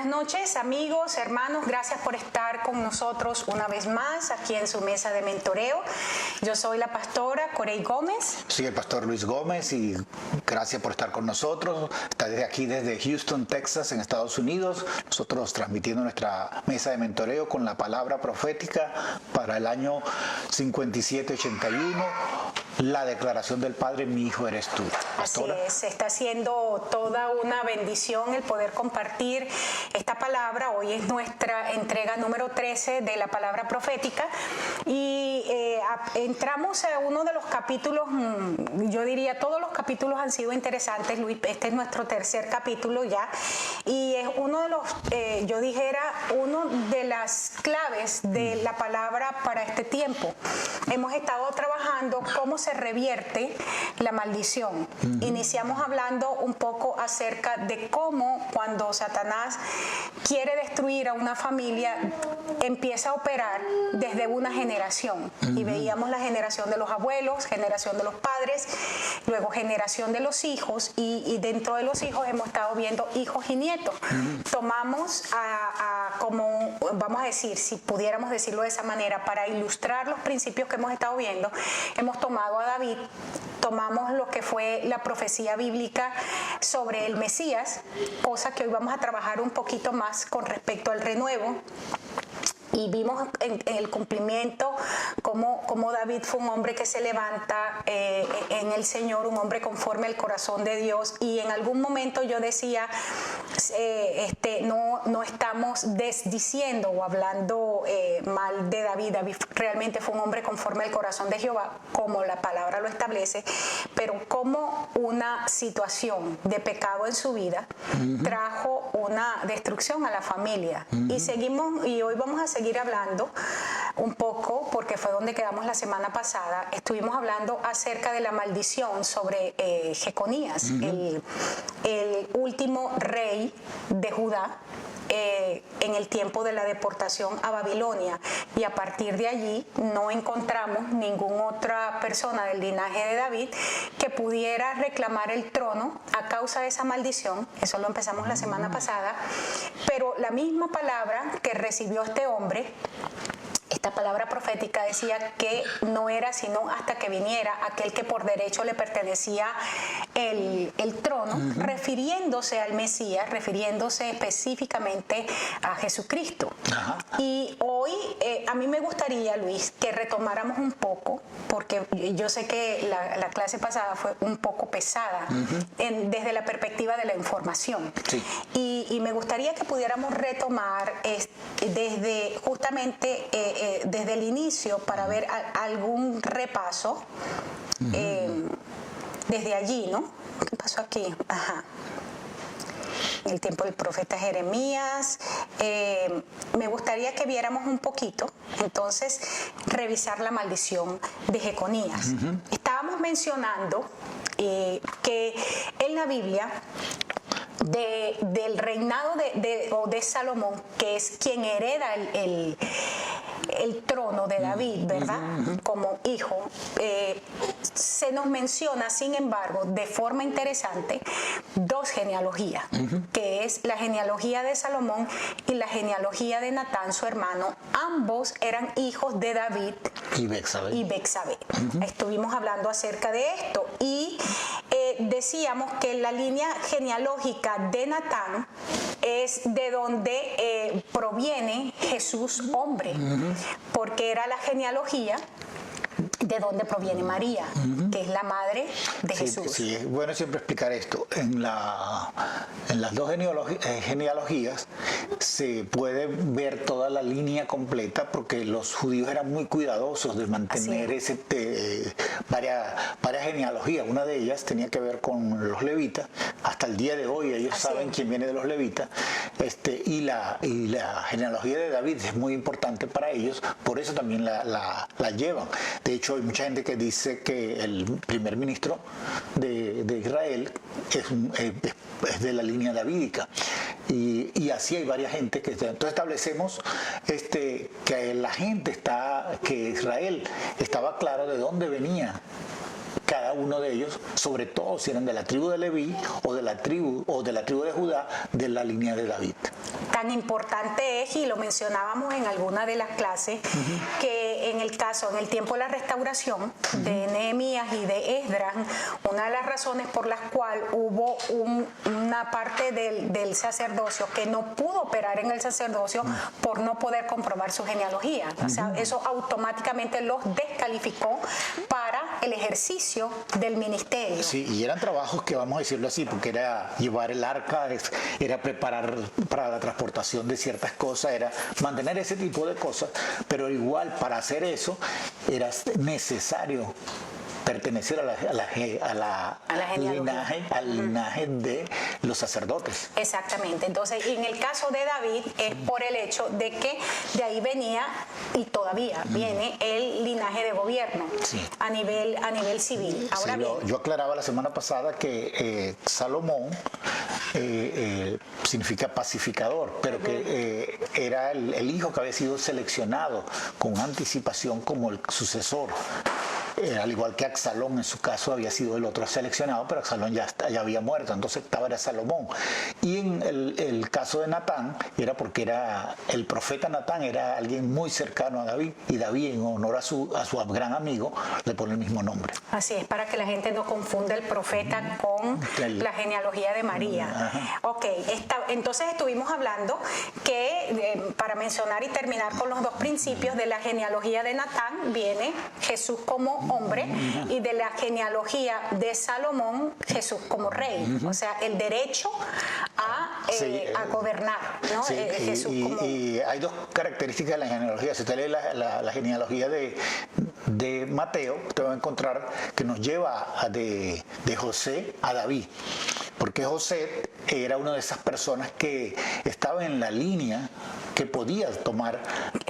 Buenas noches, amigos, hermanos. Gracias por estar con nosotros una vez más aquí en su mesa de mentoreo. Yo soy la pastora Corey Gómez. Soy el pastor Luis Gómez y gracias por estar con nosotros. Está desde aquí, desde Houston, Texas, en Estados Unidos. Nosotros transmitiendo nuestra mesa de mentoreo con la palabra profética para el año 5781. La declaración del Padre, mi hijo eres tú. Pastora. Así es, está siendo toda una bendición el poder compartir esta palabra. Hoy es nuestra entrega número 13 de la palabra profética y entramos a uno de los capítulos, yo diría todos los capítulos han sido interesantes, Luis, este es nuestro tercer capítulo ya y es uno de los, yo dijera, uno de las claves de la palabra para este tiempo. Hemos estado trabajando cómo se revierte la maldición. Iniciamos hablando un poco acerca de cómo cuando Satanás quiere destruir a una familia empieza a operar desde una generación y veíamos la generación de los abuelos, generación de los padres, luego generación de los hijos y dentro de los hijos hemos estado viendo hijos y nietos. Tomamos como, vamos a decir, si pudiéramos decirlo de esa manera, para ilustrar los principios que hemos estado viendo, hemos tomado a David, tomamos lo que fue la profecía bíblica sobre el Mesías, cosa que hoy vamos a trabajar un poquito más con respecto al renuevo. Y vimos en el cumplimiento cómo David fue un hombre que se levanta en el Señor, un hombre conforme al corazón de Dios. Y en algún momento yo decía, no estamos desdiciendo o hablando mal de David. David realmente fue un hombre conforme al corazón de Jehová, como la palabra lo establece, pero como una situación de pecado en su vida trajo una destrucción a la familia. Y seguimos, y hoy vamos a seguir hablando un poco, porque fue donde quedamos la semana pasada. Estuvimos hablando acerca de la maldición sobre Jeconías, el último rey de Judá en el tiempo de la deportación a Babilonia, y a partir de allí no encontramos ninguna otra persona del linaje de David que pudiera reclamar el trono a causa de esa maldición. Eso lo empezamos la semana pasada, pero la misma palabra que recibió este hombre, esta palabra profética, decía que no era sino hasta que viniera aquel que por derecho le pertenecía el trono, refiriéndose al Mesías, refiriéndose específicamente a Jesucristo. Y hoy a mí me gustaría, Luis, que retomáramos un poco, porque yo sé que la clase pasada fue un poco pesada desde la perspectiva de la información. Sí. Y me gustaría que pudiéramos retomar desde justamente desde el inicio para ver algún repaso desde allí, ¿no? ¿Qué pasó aquí? En el tiempo del profeta Jeremías. Me gustaría que viéramos un poquito, entonces, revisar la maldición de Jeconías. Estábamos mencionando que en la Biblia, del reinado de Salomón, que es quien hereda el trono de David, ¿verdad? Como hijo, se nos menciona, sin embargo, de forma interesante, dos genealogías, que es la genealogía de Salomón y la genealogía de Natán, su hermano. Ambos eran hijos de David y Betsabé. Estuvimos hablando acerca de esto y decíamos que la línea genealógica de Natán es de donde proviene Jesús hombre, porque era la genealogía de donde proviene María, que es la madre de Jesús. Sí, es bueno siempre explicar esto. En las dos genealogías se puede ver toda la línea completa, porque los judíos eran muy cuidadosos de mantener varias genealogías. Una de ellas tenía que ver con los levitas. Hasta el día de hoy ellos saben quién viene de los levitas. Y la genealogía de David es muy importante para ellos, por eso también la llevan. De hecho, hay mucha gente que dice que el primer ministro de Israel es de la línea davídica. Y así hay varias gente que... Entonces establecemos que la gente que Israel estaba claro de dónde venía cada uno de ellos, sobre todo si eran de la tribu de Leví o de la tribu de Judá, de la línea de David. Tan importante es, y lo mencionábamos en alguna de las clases, que en el tiempo de la restauración de Nehemías y de Esdras, una de las razones por las cuales hubo una parte del sacerdocio que no pudo operar en el sacerdocio por no poder comprobar su genealogía. O sea, eso automáticamente los descalificó para el ejercicio del ministerio. Sí, y eran trabajos que, vamos a decirlo así, porque era llevar el arca, era preparar para la transportación de ciertas cosas, era mantener ese tipo de cosas, pero igual para hacer eso era necesario pertenecer al linaje de los sacerdotes. Exactamente. Entonces, en el caso de David es por el hecho de que de ahí venía y todavía viene el linaje de gobierno a nivel civil. Ahora bien, yo aclaraba la semana pasada que Salomón significa pacificador, pero que era el hijo que había sido seleccionado con anticipación como el sucesor. Al igual que Absalón, en su caso, había sido el otro seleccionado, pero Absalón ya había muerto, entonces era Salomón. Y en el caso de Natán, era porque era el profeta Natán, era alguien muy cercano a David, y David, en honor a su gran amigo, le pone el mismo nombre. Así es, para que la gente no confunda el profeta con la genealogía de María. Ok, entonces estuvimos hablando que, para mencionar y terminar con los dos principios, de la genealogía de Natán viene Jesús como hombre, y de la genealogía de Salomón, Jesús como rey. O sea, el derecho a gobernar, ¿no? Sí, y hay dos características de la genealogía. Si usted lee la genealogía de Mateo, usted va a encontrar que nos lleva de José a David, porque José era una de esas personas que estaba en la línea que podía tomar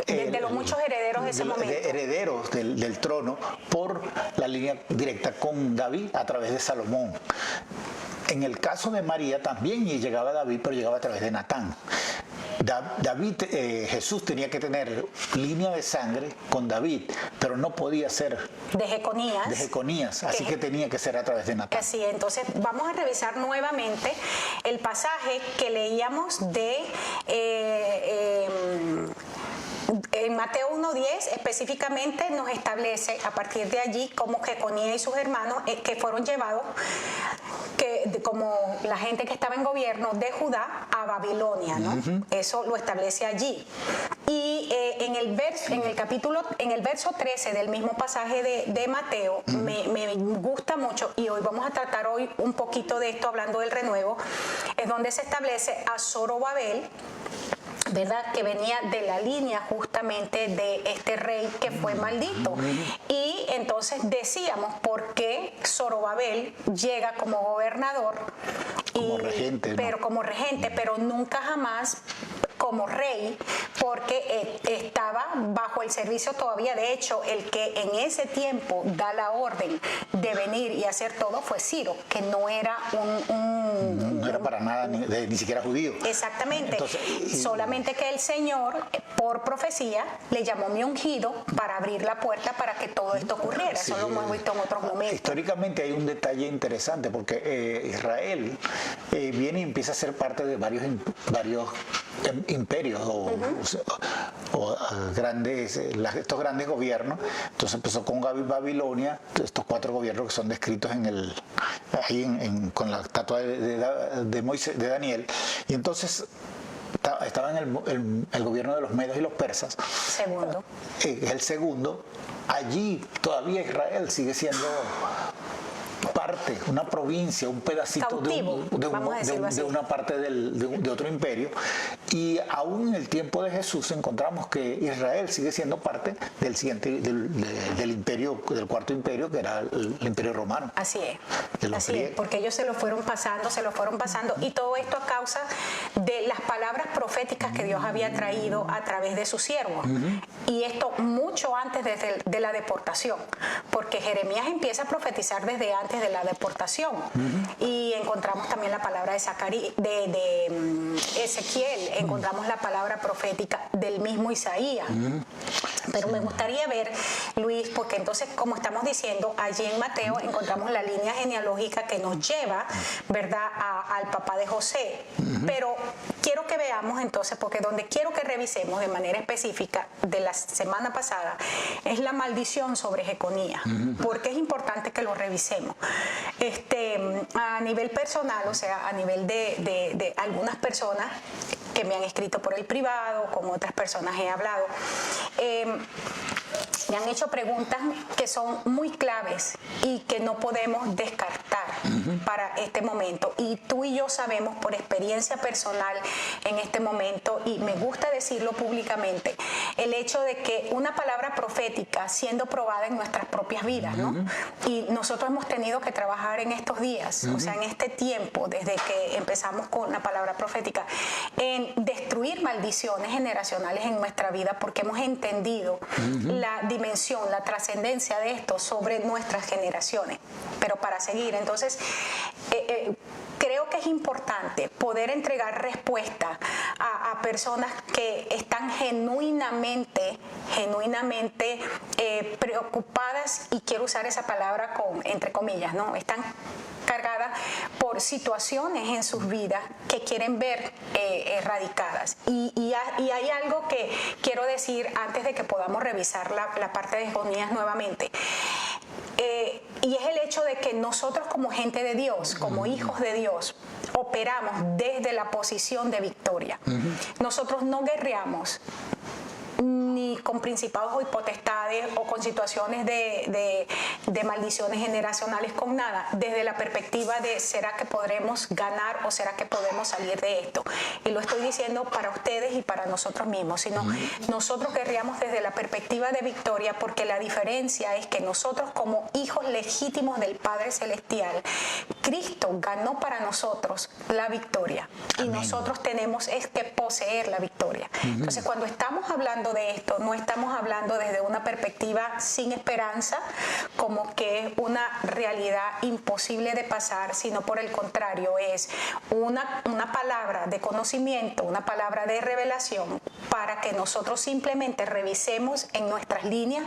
de los muchos herederos de ese momento, herederos del trono, por la línea directa con David a través de Salomón. En el caso de María también llegaba David, pero llegaba a través de Natán. Jesús tenía que tener línea de sangre con David, pero no podía ser de Jeconías, así que tenía que ser a través de Natán. Así, entonces vamos a revisar nuevamente el pasaje que leíamos en Mateo 1:10. Específicamente nos establece a partir de allí cómo Jeconías y sus hermanos que fueron llevados como la gente que estaba en gobierno de Judá a Babilonia, ¿no? Eso lo establece allí. Y en el verso 13 del mismo pasaje de Mateo, me gusta mucho, y hoy vamos a tratar un poquito de esto hablando del renuevo, es donde se establece a Zorobabel, ¿verdad?, que venía de la línea justamente de este rey que fue maldito. Y entonces decíamos por qué Zorobabel llega como gobernador, como regente, pero nunca jamás como rey, porque estaba bajo el servicio todavía. De hecho, el que en ese tiempo da la orden de venir y hacer todo fue Ciro, que no era no era para nada ni siquiera judío. Exactamente. Entonces, solamente que el Señor, por profecía, le llamó mi ungido para abrir la puerta para que todo esto ocurriera. Eso lo hemos visto en otros momentos. Históricamente hay un detalle interesante, porque Israel viene y empieza a ser parte de varios imperios o grandes, estos grandes gobiernos. Entonces empezó con Babilonia, estos 4 gobiernos que son descritos con la estatua de Moisés, de Daniel, y entonces estaba en el gobierno de los medos y los persas. El segundo. Allí todavía Israel sigue siendo parte, una provincia, un pedacito de una parte de otro imperio, y aún en el tiempo de Jesús encontramos que Israel sigue siendo parte del imperio, del cuarto imperio, que era el imperio romano. Así es, porque ellos se lo fueron pasando, y todo esto a causa de las palabras proféticas que Dios había traído a través de sus siervos, y esto mucho antes de la deportación, porque Jeremías empieza a profetizar desde antes de la deportación. Y encontramos también la palabra de Ezequiel, encontramos la palabra profética del mismo Isaías. Pero me gustaría ver, Luis, porque entonces, como estamos diciendo, allí en Mateo encontramos la línea genealógica que nos lleva, ¿verdad?, al papá de José. Pero quiero que veamos entonces, porque donde quiero que revisemos de manera específica de la semana pasada es la maldición sobre Jeconías, porque es importante que lo revisemos. A nivel personal, o sea, a nivel de algunas personas que me han escrito por el privado, con otras personas he hablado, me han hecho preguntas que son muy claves y que no podemos descartar para este momento. Y tú y yo sabemos por experiencia personal en este momento, y me gusta decirlo públicamente, el hecho de que una palabra profética siendo probada en nuestras propias vidas, ¿no? Y nosotros hemos tenido que trabajar en estos días, o sea, en este tiempo, desde que empezamos con la palabra profética, en destruir maldiciones generacionales en nuestra vida, porque hemos entendido la dimensión, la trascendencia de esto sobre nuestras generaciones. Pero para seguir, entonces, creo que es importante poder entregar respuesta a personas que están genuinamente preocupadas, y quiero usar esa palabra entre comillas, ¿no? Están cargadas por situaciones en sus vidas que quieren ver erradicadas. Y hay algo que quiero decir antes de que podamos revisar la parte de Jeconías nuevamente. Y es el hecho de que nosotros, como gente de Dios, como hijos de Dios, operamos desde la posición de victoria. Nosotros no guerreamos ni con principados o potestades o con situaciones de maldiciones generacionales, con nada, desde la perspectiva de ¿será que podremos ganar o será que podemos salir de esto? Y lo estoy diciendo para ustedes y para nosotros mismos, sino nosotros guerreamos desde la perspectiva de victoria, porque la diferencia es que nosotros, como hijos legítimos del Padre Celestial, Cristo ganó para nosotros la victoria. Amén. Y nosotros tenemos que poseer la victoria. Entonces, cuando estamos hablando de esto, no estamos hablando desde una perspectiva sin esperanza, como que es una realidad imposible de pasar, sino por el contrario, es una palabra de conocimiento, una palabra de revelación, para que nosotros simplemente revisemos en nuestras líneas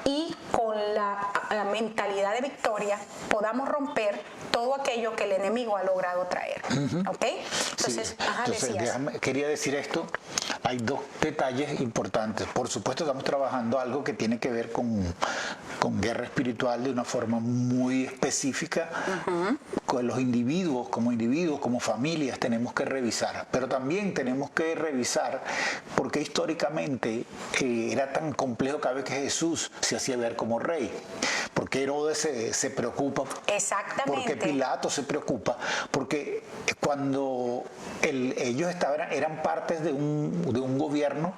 y con la mentalidad de victoria podamos romper todo aquello que el enemigo ha logrado traer. ¿Ok? Entonces, sí. Quería decir esto. Hay dos detalles importantes. Por supuesto, estamos trabajando algo que tiene que ver con guerra espiritual de una forma muy específica. Con los individuos, como familias, tenemos que revisar. Pero también tenemos que revisar porque históricamente era tan complejo cada vez que Jesús se hacía ver como rey. Porque Herodes se preocupa. Exactamente. Porque Pilato se preocupa. Porque cuando ellos eran partes de un gobierno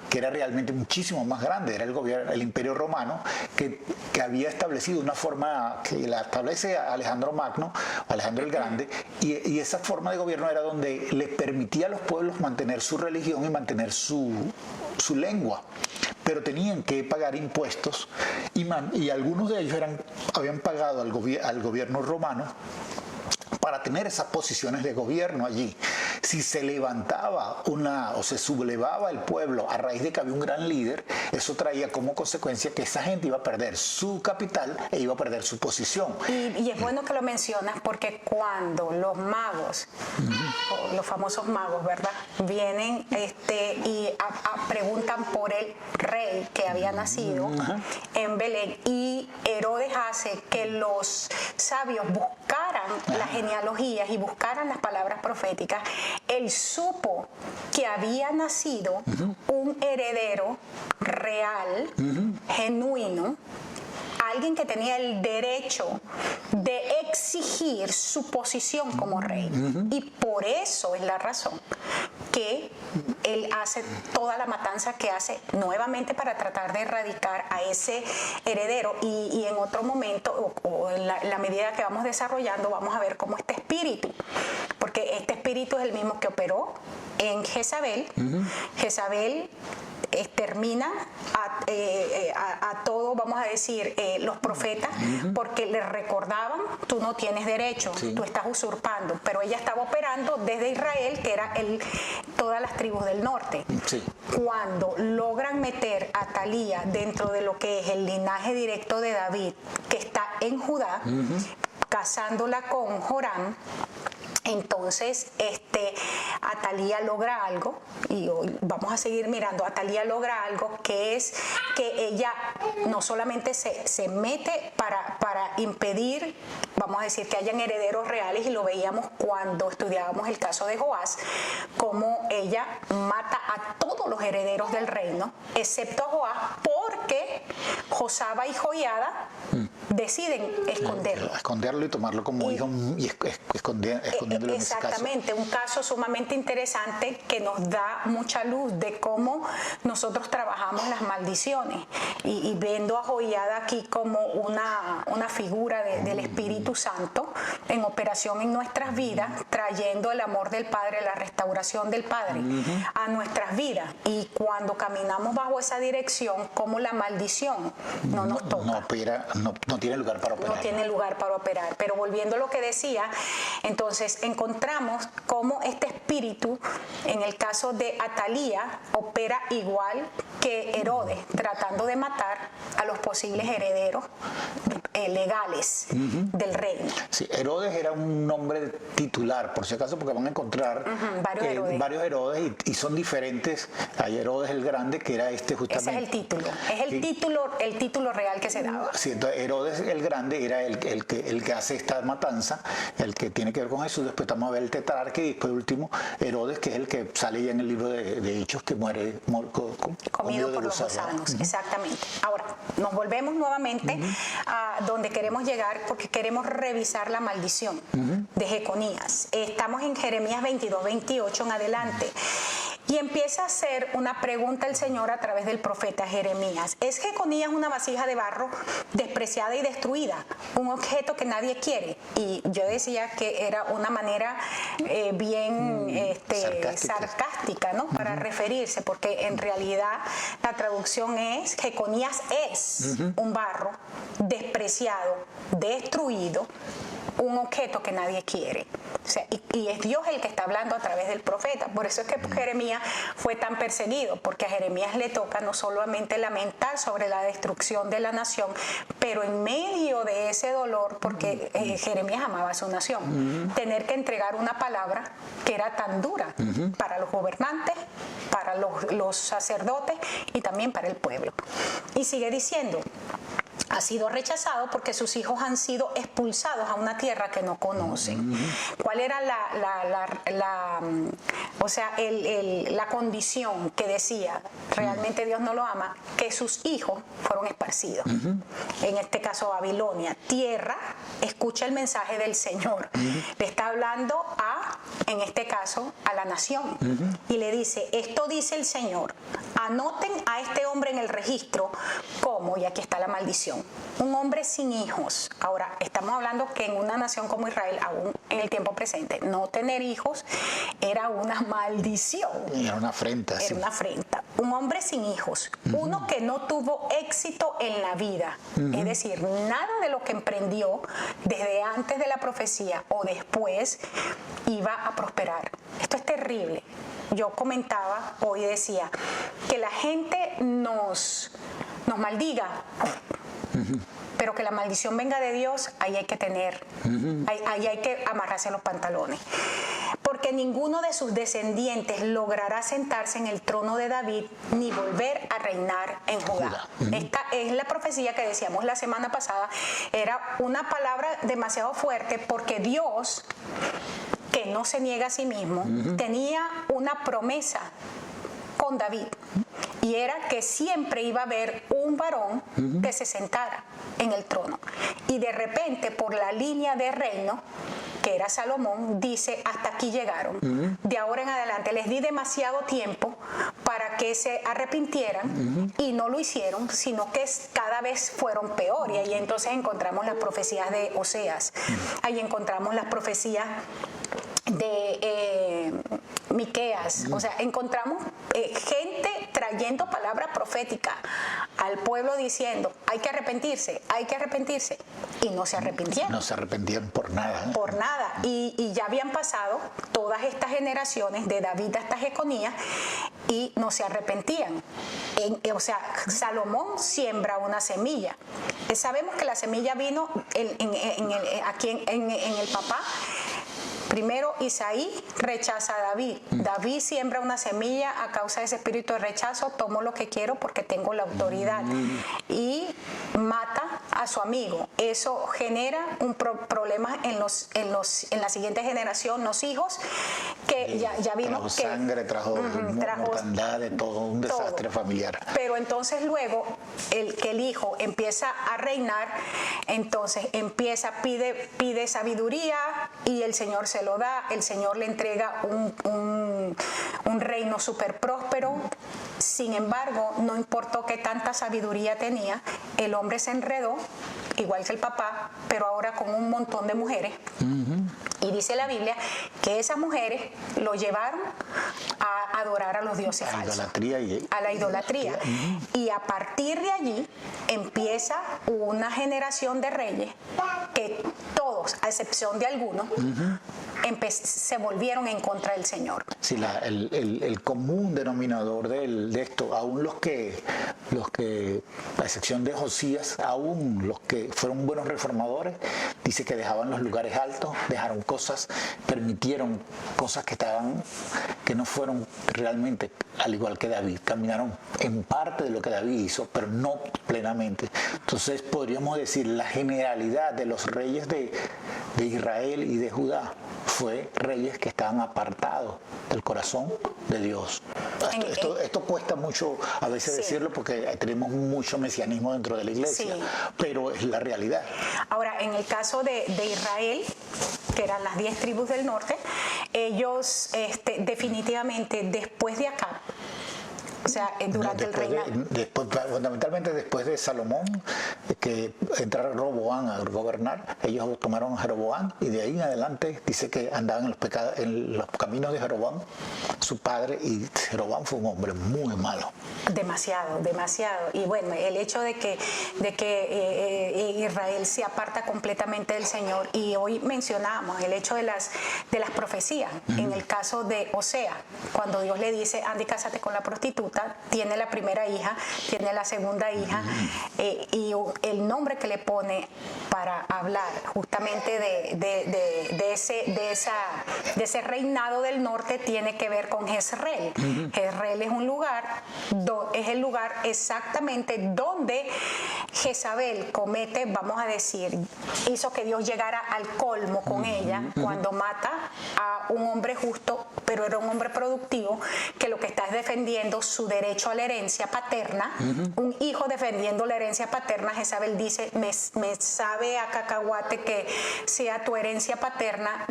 que era realmente muchísimo más grande, era el Imperio Romano, que había establecido una forma que la establece Alejandro Magno, Alejandro el Grande, y esa forma de gobierno era donde les permitía a los pueblos mantener su religión y mantener su lengua, pero tenían que pagar impuestos, y algunos de ellos habían pagado al gobierno romano para tener esas posiciones de gobierno allí. Si se levantaba o se sublevaba el pueblo a raíz de que había un gran líder, eso traía como consecuencia que esa gente iba a perder su capital e iba a perder su posición. Y es bueno que lo mencionas, porque cuando los magos, los famosos magos, ¿verdad?, vienen y preguntan por el rey que había nacido en Belén, y Herodes hace que los sabios buscaran las genealogías y buscaran las palabras proféticas, él supo que había nacido un heredero real, genuino, alguien que tenía el derecho de exigir su posición como rey. Y por eso es la razón que él hace toda la matanza que hace nuevamente para tratar de erradicar a ese heredero. Y en otro momento, o en la medida que vamos desarrollando, vamos a ver cómo este espíritu, porque este espíritu es el mismo que operó en Jezabel. Jezabel extermina a todo, vamos a decir, los profetas, porque le recordaban, tú no tienes derecho, tú estás usurpando, pero ella estaba operando desde Israel, que era todas las tribus del norte. Cuando logran meter a Atalía dentro de lo que es el linaje directo de David, que está en Judá, casándola con Joram, entonces Atalía logra algo, y hoy vamos a seguir mirando. Atalía logra algo, que es que ella no solamente se mete para impedir, vamos a decir, que hayan herederos reales, y lo veíamos cuando estudiábamos el caso de Joás, como ella mata a todos los herederos del reino, excepto a Joás, porque Josaba y Joiada deciden esconderlo y tomarlo como hijo y escondiéndolo en ese caso. Exactamente, un caso sumamente interesante que nos da mucha luz de cómo nosotros trabajamos las maldiciones, y viendo a Joiada aquí como una figura del Espíritu Santo en operación en nuestras vidas, trayendo el amor del Padre, la restauración del Padre a nuestras vidas, y cuando caminamos bajo esa dirección, como la maldición no nos toca. No tiene lugar para operar. No tiene lugar para operar. Pero volviendo a lo que decía, entonces encontramos cómo este espíritu, en el caso de Atalía, opera igual que Herodes, tratando de matar a los posibles herederos legales del reino. Sí, Herodes era un nombre titular, por si acaso, porque van a encontrar varios Herodes y son diferentes. Hay Herodes el Grande, que era justamente. Ese es el título. Es el título real que se daba. Sí, entonces Herodes el Grande era el que hace esta matanza, el que tiene que ver con Jesús. Después estamos a ver el tetrarca, y después último Herodes, que es el que sale ya en el libro de Hechos, que muere comido por los gusanos. Exactamente. Ahora, nos volvemos nuevamente a donde queremos llegar, porque queremos revisar la maldición de Jeconías. Estamos en Jeremías 22-28 en adelante. Y empieza a hacer una pregunta el Señor a través del profeta Jeremías. ¿Es Jeconías una vasija de barro despreciada y destruida? Un objeto que nadie quiere. Y yo decía que era una manera bien sarcástica, ¿no? Para referirse, porque en realidad la traducción es: Jeconías es un barro despreciado, destruido, un objeto que nadie quiere. O sea, y es Dios el que está hablando a través del profeta. Por eso es que Jeremías fue tan perseguido, porque a Jeremías le toca no solamente lamentar sobre la destrucción de la nación, pero en medio de ese dolor, porque Jeremías amaba a su nación, tener que entregar una palabra que era tan dura para los gobernantes, para los sacerdotes y también para el pueblo. Y sigue diciendo: ha sido rechazado porque sus hijos han sido expulsados a una tierra que no conocen. ¿Cuál era la condición que decía realmente Dios no lo ama? Que sus hijos fueron esparcidos. En este caso Babilonia. Tierra, escucha el mensaje del Señor. Le está hablando en este caso, a la nación. Y le dice: esto dice el Señor, anoten a este hombre en el registro como, y aquí está la maldición, un hombre sin hijos. Ahora, estamos hablando que en una nación como Israel, aún en el tiempo presente, no tener hijos era una maldición. Era una afrenta. Era una afrenta. Un hombre sin hijos, uno que no tuvo éxito en la vida. Es decir, nada de lo que emprendió desde antes de la profecía o después iba a prosperar. Esto es terrible. Yo comentaba hoy, decía que la gente nos maldiga, pero que la maldición venga de Dios, ahí hay que tener, ahí hay que amarrarse los pantalones, porque ninguno de sus descendientes logrará sentarse en el trono de David ni volver a reinar en Judá. Esta es la profecía que decíamos la semana pasada. Era una palabra demasiado fuerte, porque Dios, que no se niega a sí mismo, tenía una promesa con David, y era que siempre iba a haber un varón que se sentara en el trono. Y de repente, por la línea de reino, que era Salomón, dice: hasta aquí llegaron. De ahora en adelante les di demasiado tiempo para que se arrepintieran, y no lo hicieron, sino que cada vez fueron peor. Y ahí entonces encontramos las profecías de Oseas, ahí encontramos las profecías Miqueas, o sea, encontramos gente trayendo palabra profética al pueblo diciendo, hay que arrepentirse, y no se arrepintieron. No se arrepintieron por nada. Por nada, y ya habían pasado todas estas generaciones de David hasta Jeconías y no se arrepentían. O sea, Salomón siembra una semilla. Sabemos que la semilla vino aquí en el papá. Primero, Isaí rechaza a David. David siembra una semilla a causa de ese espíritu de rechazo. Tomo lo que quiero porque tengo la autoridad. Y mata a su amigo. Eso genera un problema en la siguiente generación, los hijos, que ya vimos trajo sangre, trajo mortandad, de todo un desastre familiar. Pero entonces luego, el hijo empieza a reinar, entonces pide sabiduría y el Señor se lo da, el Señor le entrega un reino súper próspero. Sin embargo, no importó qué tanta sabiduría tenía, el hombre se enredó, igual que el papá, pero ahora con un montón de mujeres. Y dice la Biblia que esas mujeres lo llevaron a adorar a los dioses falsos. A la idolatría. Y a partir de allí empieza una generación de reyes que todos, a excepción de algunos, se volvieron en contra del Señor. Sí, el común denominador de esto, aún los que, a excepción de Josías, aún los que fueron buenos reformadores, dice que dejaban los lugares altos, dejaron cosas, permitieron cosas que no fueron realmente al igual que David, caminaron en parte de lo que David hizo, pero no plenamente. Entonces podríamos decir la generalidad de los reyes de Israel y de Judá fue reyes que estaban apartados del corazón de Dios. Esto cuesta mucho a veces decirlo porque tenemos mucho mesianismo dentro de la iglesia, pero es la realidad. Ahora, en el caso de Israel, que eran las 10 tribus del norte, ellos definitivamente después de Acab, o sea, durante el reinado. Fundamentalmente después de Salomón, que entrara Roboán a gobernar, ellos tomaron a Jeroboam y de ahí en adelante dice que andaban en los caminos de Jeroboam, su padre, y Jeroboam fue un hombre muy malo. Demasiado. Y bueno, el hecho de que Israel se aparta completamente del Señor, y hoy mencionamos el hecho de las profecías. En el caso de Osea, cuando Dios le dice, anda y cásate con la prostituta, tiene la primera hija, tiene la segunda hija, y el nombre que le pone para hablar justamente de ese reinado del norte tiene que ver con Jezreel. Jezreel es el lugar exactamente donde Jezabel comete, vamos a decir, hizo que Dios llegara al colmo con ella cuando mata a un hombre justo, pero era un hombre productivo, que lo que está es defendiendo su derecho a la herencia paterna. Un hijo defendiendo la herencia paterna, Jezabel dice, me sabe a cacahuate que sea tu herencia paterna,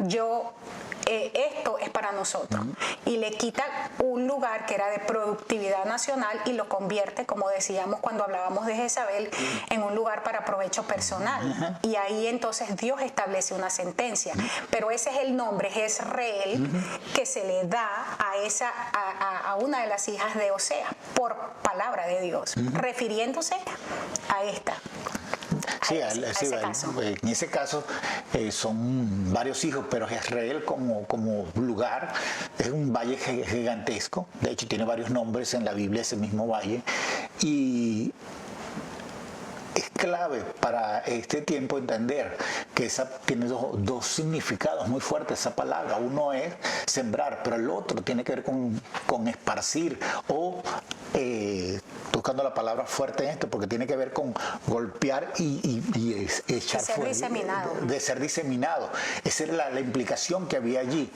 esto es para nosotros. Y le quita un lugar que era de productividad nacional y lo convierte, como decíamos cuando hablábamos de Jezabel, en un lugar para provecho personal. Y ahí entonces Dios establece una sentencia. Pero ese es el nombre, Jezreel, que se le da a una de las hijas de Osea, por palabra de Dios, refiriéndose a esta. Sí, en ese caso son varios hijos, pero Jezreel como lugar es un valle gigantesco. De hecho, tiene varios nombres en la Biblia ese mismo valle. Y es clave para este tiempo entender que esa tiene dos significados muy fuertes esa palabra. Uno es sembrar, pero el otro tiene que ver con esparcir o buscando la palabra fuerte en esto, porque tiene que ver con golpear y echar fuego, de ser diseminado. Esa era la implicación que había allí.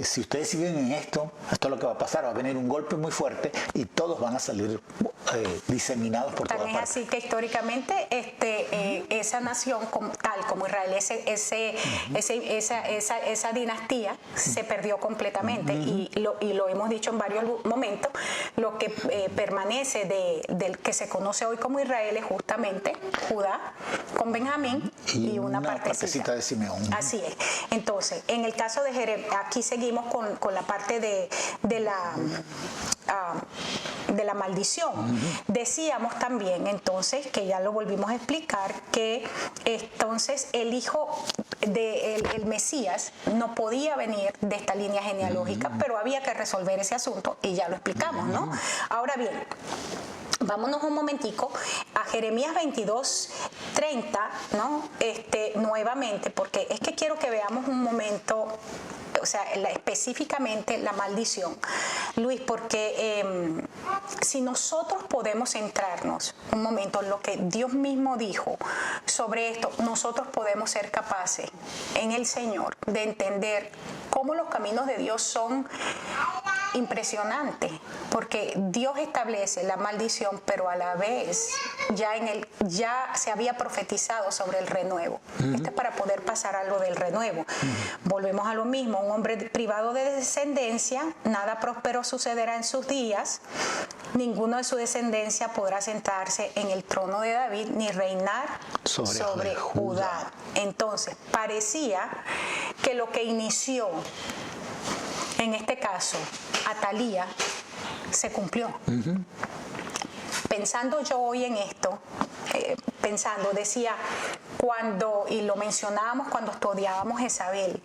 Si ustedes siguen en esto es lo que va a pasar, va a venir un golpe muy fuerte y todos van a salir diseminados por todas partes. Así que históricamente esa nación tal como Israel, esa dinastía se perdió completamente, y lo hemos dicho en varios momentos. Lo que permanece del que se conoce hoy como Israel es justamente Judá con Benjamín y una partecita de Simeón. Así es. Entonces, en el caso de Jeremías, aquí seguimos con la parte de la maldición. Decíamos también entonces, que ya lo volvimos a explicar, que entonces el hijo del Mesías no podía venir de esta línea genealógica, pero había que resolver ese asunto y ya lo explicamos, ¿no? Ahora bien, vámonos un momentico a Jeremías 22:30, ¿no? Nuevamente, porque es que quiero que veamos un momento, o sea, específicamente la maldición, Luis, porque si nosotros podemos centrarnos un momento en lo que Dios mismo dijo sobre esto, nosotros podemos ser capaces en el Señor de entender cómo los caminos de Dios son impresionantes, porque Dios establece la maldición, pero a la vez ya se había profetizado sobre el renuevo. Esto es para poder pasar a lo del renuevo. Volvemos a lo mismo: un hombre privado de descendencia, nada próspero sucederá en sus días, ninguno de su descendencia podrá sentarse en el trono de David ni reinar sobre Judá. Entonces, parecía que lo que inició en este caso Atalía se cumplió. Pensando yo hoy en esto, decía, y lo mencionábamos cuando estudiábamos Jezabel.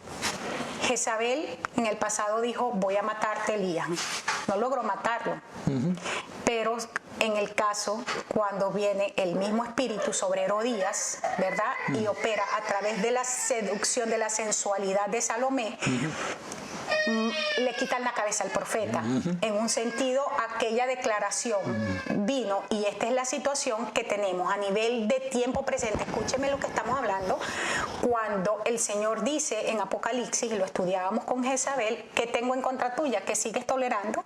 Jezabel en el pasado dijo: voy a matarte, Elías. No logró matarlo. Pero en el caso, cuando viene el mismo espíritu sobre Herodías, ¿verdad? Y opera a través de la seducción, de la sensualidad de Salomé, le quitan la cabeza al profeta. En un sentido, aquella declaración vino, y esta es la situación que tenemos a nivel de tiempo presente. Escúcheme lo que estamos hablando, cuando el Señor dice en Apocalipsis, y lo estudiábamos con Jezabel: ¿qué tengo en contra tuya? Que sigues tolerando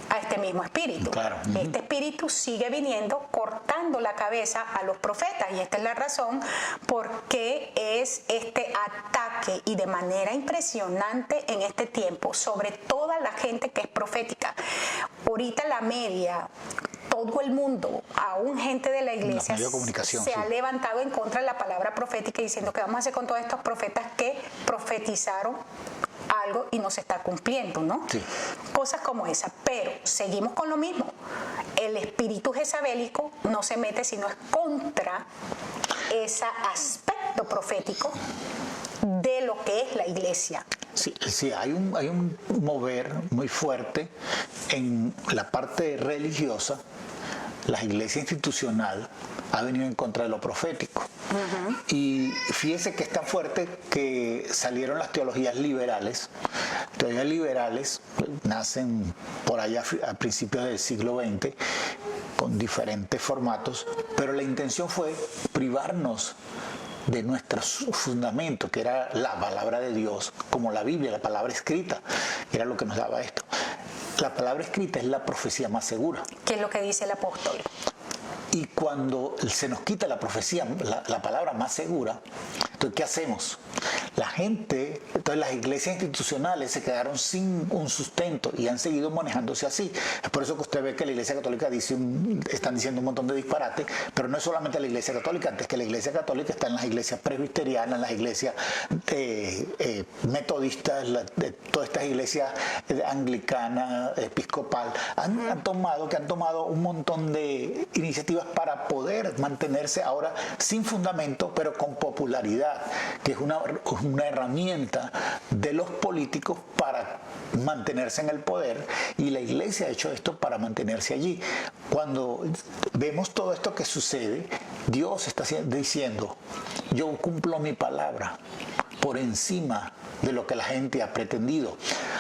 a este mismo espíritu. Claro. Este espíritu sigue viniendo, cortando la cabeza a los profetas, y esta es la razón por qué es este ataque, y de manera impresionante en este tiempo, sobre toda la gente que es profética. Ahorita la media, todo el mundo, aún gente de la iglesia, se ha levantado en contra de la palabra profética, diciendo: ¿qué vamos a hacer con todos estos profetas que profetizaron algo y no se está cumpliendo, ¿no? Sí. Cosas como esa. Pero seguimos con lo mismo. El espíritu jezabélico no se mete, sino es contra ese aspecto profético de lo que es la iglesia. Sí, hay un mover muy fuerte en la parte religiosa. La iglesia institucional ha venido en contra de lo profético. Y fíjese que es tan fuerte que salieron las teologías liberales. Teologías liberales nacen por allá a principios del siglo XX con diferentes formatos, pero la intención fue privarnos de nuestro fundamento, que era la palabra de Dios, como la Biblia, la palabra escrita, era lo que nos daba esto. La palabra escrita es la profecía más segura. ¿Qué es lo que dice el apóstol? Y cuando se nos quita la profecía, la palabra más segura, entonces ¿qué hacemos? La gente, entonces las iglesias institucionales se quedaron sin un sustento y han seguido manejándose así. Es por eso que usted ve que la Iglesia Católica están diciendo un montón de disparates, pero no es solamente la Iglesia Católica, antes que la Iglesia Católica está en las iglesias presbiterianas, en las iglesias metodistas, todas estas iglesias anglicanas, episcopal, han tomado un montón de iniciativas para poder mantenerse ahora sin fundamento, pero con popularidad, que es una herramienta de los políticos para mantenerse en el poder, y la iglesia ha hecho esto para mantenerse allí. Cuando vemos todo esto que sucede, Dios está diciendo: yo cumplo mi palabra por encima de lo que la gente ha pretendido.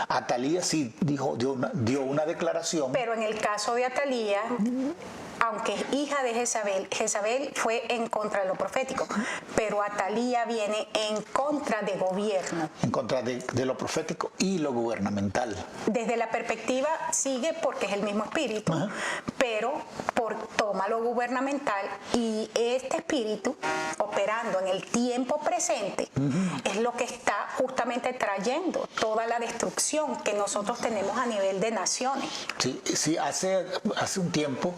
Atalía sí dio una declaración. Pero en el caso de Atalía, aunque es hija de Jezabel, Jezabel fue en contra de lo profético, pero Atalía viene en contra de gobierno. En contra de lo profético y lo gubernamental. Desde la perspectiva sigue porque es el mismo espíritu, pero toma lo gubernamental, y este espíritu operando en el tiempo presente es lo que está justamente trayendo toda la destrucción que nosotros tenemos a nivel de naciones. Sí, hace un tiempo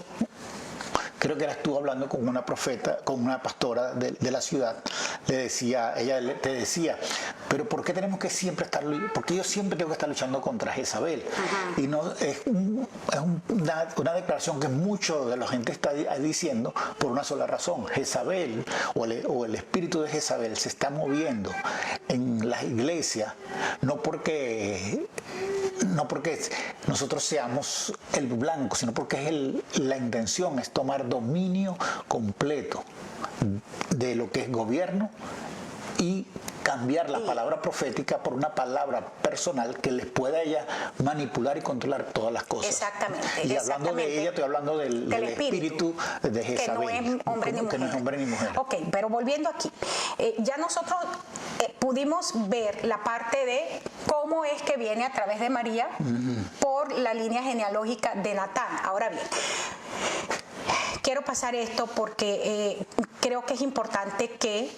creo que eras tú hablando con una profeta, con una pastora de la ciudad, ella te decía, pero ¿por qué tenemos que siempre estar, porque yo siempre tengo que estar luchando contra Jezabel? Ajá. Y no es una declaración que mucho de la gente está diciendo por una sola razón. Jezabel o el espíritu de Jezabel se está moviendo en las iglesias, no porque nosotros seamos el blanco, sino porque la intención es tomar dominio completo de lo que es gobierno y cambiar la palabra profética por una palabra personal que les pueda ella manipular y controlar todas las cosas. Exactamente. Y hablando de ella, estoy hablando del espíritu de Jezabel. Que no es hombre ni mujer. Que no es hombre ni mujer. Ok, pero volviendo aquí, ya nosotros pudimos ver la parte de cómo es que viene a través de María por la línea genealógica de Natán. Ahora bien, quiero pasar esto porque creo que es importante que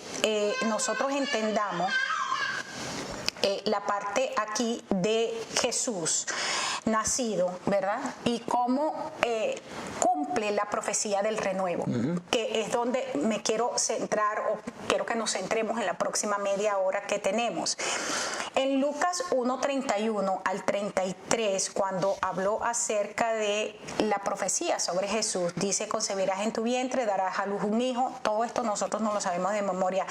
nosotros entendamos la parte aquí de Jesús nacido, ¿verdad? Y cómo cumple la profecía del renuevo, que es donde me quiero centrar o quiero que nos centremos en la próxima media hora que tenemos. En Lucas 1:31 al 33, cuando habló acerca de la profecía sobre Jesús, dice: concebirás en tu vientre, darás a luz un hijo. Todo esto nosotros no lo sabemos de memoria.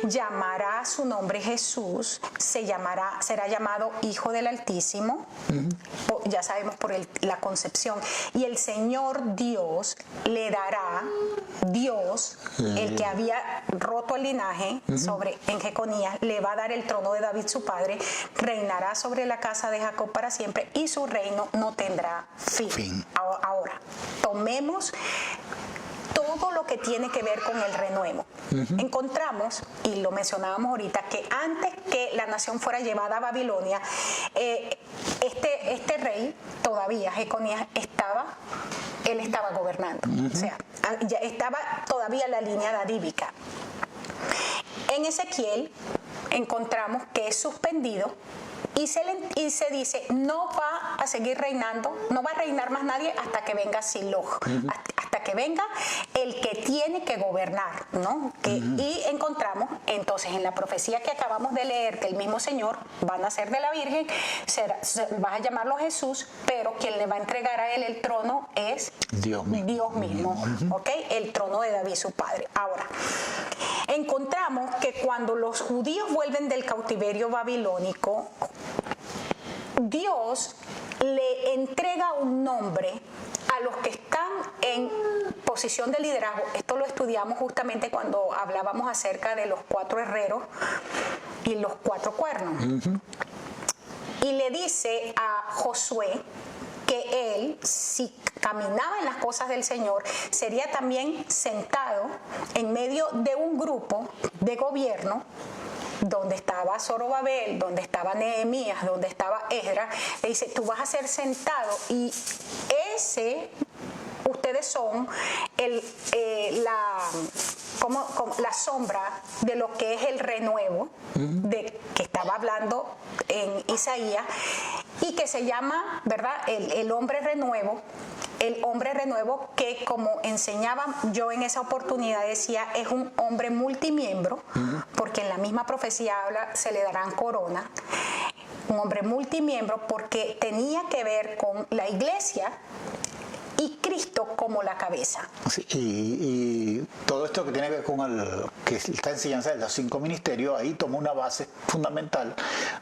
Llamará su nombre Jesús, será llamado Hijo del Altísimo. Ya sabemos por la concepción. Y el Señor Dios le dará, el que había roto el linaje en Jeconías, le va a dar el trono de David su padre, reinará sobre la casa de Jacob para siempre y su reino no tendrá fin. Ahora, tomemos todo lo que tiene que ver con el renuevo. Encontramos, y lo mencionábamos ahorita, que antes que la nación fuera llevada a Babilonia, este rey, todavía Jeconías, estaba gobernando. O sea, ya estaba todavía la línea davídica. En Ezequiel encontramos que es suspendido y se dice: no va a seguir reinando, no va a reinar más nadie hasta que venga Siloh, hasta que venga el que tiene que gobernar, ¿no? Y encontramos entonces en la profecía que acabamos de leer que el mismo Señor va a nacer de la Virgen, va a llamarlo Jesús, pero quien le va a entregar a él el trono es Dios mismo. ¿Ok? El trono de David su padre. Ahora, encontramos que cuando los judíos vuelven del cautiverio babilónico, Dios le entrega un nombre a los que están en posición de liderazgo. Esto lo estudiamos justamente cuando hablábamos acerca de los 4 herreros y los 4 cuernos. Y le dice a Josué que él, si caminaba en las cosas del Señor, sería también sentado en medio de un grupo de gobierno donde estaba Zorobabel, donde estaba Nehemías, donde estaba Esdras. Le dice: tú vas a ser sentado y ustedes son la sombra de lo que es el renuevo de que estaba hablando en Isaías, y que se llama, ¿verdad?, el hombre renuevo. El hombre renuevo, que como enseñaba yo en esa oportunidad, decía, es un hombre multimiembro, porque en la misma profecía habla, se le darán corona. Un hombre multimiembro porque tenía que ver con la iglesia y Cristo como la cabeza. Sí, y todo esto que tiene que ver con esta enseñanza de los 5 ministerios, ahí toma una base fundamental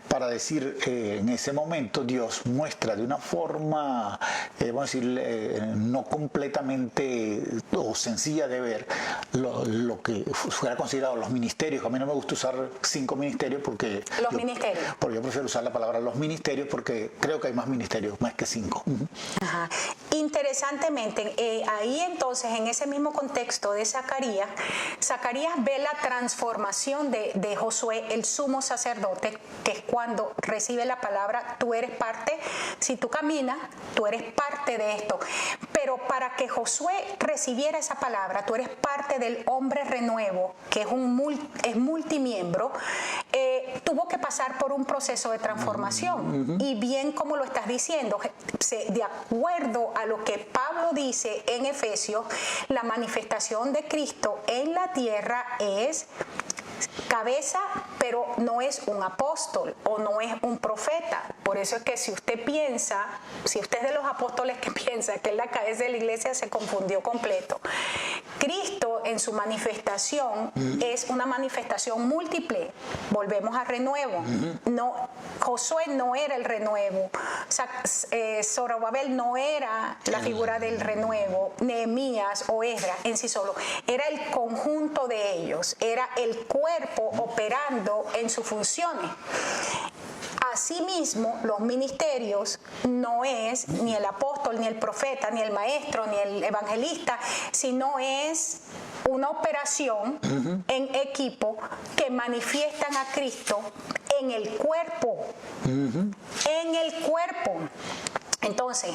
para decir, en ese momento Dios muestra de una forma, vamos a decir, no completamente o sencilla de ver lo que fuera considerado los ministerios. A mí no me gusta usar 5 ministerios porque yo prefiero usar la palabra los ministerios, porque creo que hay más ministerios, más que 5. Ajá. Interesantemente, ahí entonces, en ese mismo contexto de Zacarías ve la transformación de Josué, el sumo sacerdote, que es cuando recibe la palabra: tú eres parte, si tú caminas, tú eres parte de esto. Pero para que Josué recibiera esa palabra, tú eres parte del hombre renuevo, que es multimiembro, tuvo que pasar por un proceso de transformación. Y bien como lo estás diciendo, de acuerdo a lo que Pablo dice en Efesios, la manifestación de Cristo en la tierra es cabeza, pero no es un apóstol o no es un profeta. Por eso es que si usted piensa, si usted es de los apóstoles que piensa que es la cabeza de la iglesia, se confundió completo. Cristo en su manifestación es una manifestación múltiple. Volvemos a renuevo. No, Josué no era el renuevo. Zorobabel no era la figura del renuevo. Nehemías o Esdras en sí solo. Era el conjunto de ellos. Era el cuerpo operando en sus funciones. Asimismo, los ministerios no es ni el apóstol, ni el profeta, ni el maestro, ni el evangelista, sino es una operación en equipo que manifiestan a Cristo en el cuerpo. En el cuerpo. Entonces,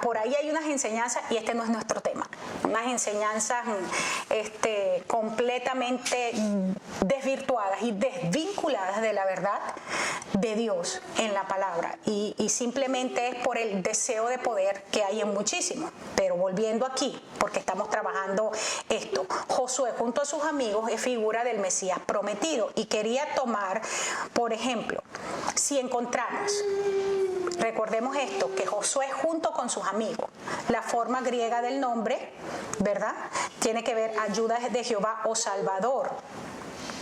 por ahí hay unas enseñanzas, y este no es nuestro tema, unas enseñanzas completamente desvirtuadas y desvinculadas de la verdad de Dios en la palabra, y simplemente es por el deseo de poder que hay en muchísimos. Pero volviendo aquí, porque estamos trabajando esto, Josué junto a sus amigos es figura del Mesías prometido, y quería tomar, por ejemplo, si encontramos, recordemos esto, que Josué junto con sus amigos, la forma griega del nombre, ¿verdad?, tiene que ver ayuda de Jehová o Salvador.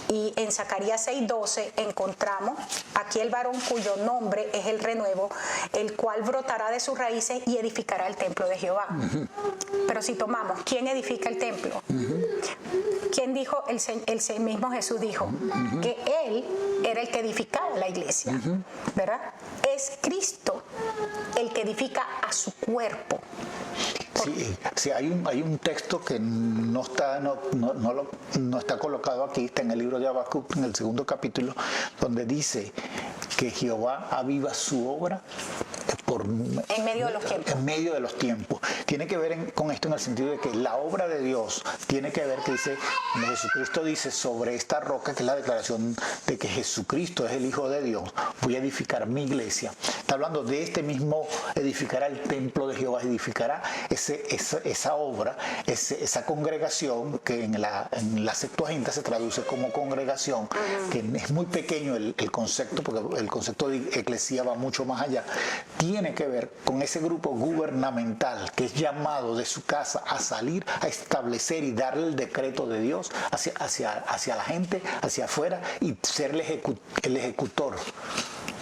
Y en Zacarías 6:12 encontramos aquí el varón cuyo nombre es el renuevo, el cual brotará de sus raíces y edificará el templo de Jehová. Pero si tomamos, ¿quién edifica el templo? ¿Quién dijo? El mismo Jesús dijo que Él era el que edificaba la iglesia, ¿verdad? Es Cristo el que edifica a su cuerpo. Sí, hay un texto que no está colocado aquí, está en el libro de Habacuc, en el 2º capítulo, donde dice que Jehová aviva su obra en medio de los tiempos. Tiene que ver con esto en el sentido de que la obra de Dios tiene que ver, que dice, como Jesucristo dice, sobre esta roca, que es la declaración de que Jesucristo es el Hijo de Dios, voy a edificar mi iglesia. Está hablando de este mismo, edificará el templo de Jehová, edificará esa obra, esa congregación, que en la Septuaginta se traduce como congregación, que es muy pequeño el concepto, porque el concepto de eclesía va mucho más allá. Tiene que ver con ese grupo gubernamental que es llamado de su casa a salir, a establecer y darle el decreto de Dios hacia la gente, hacia afuera, y ser el ejecutor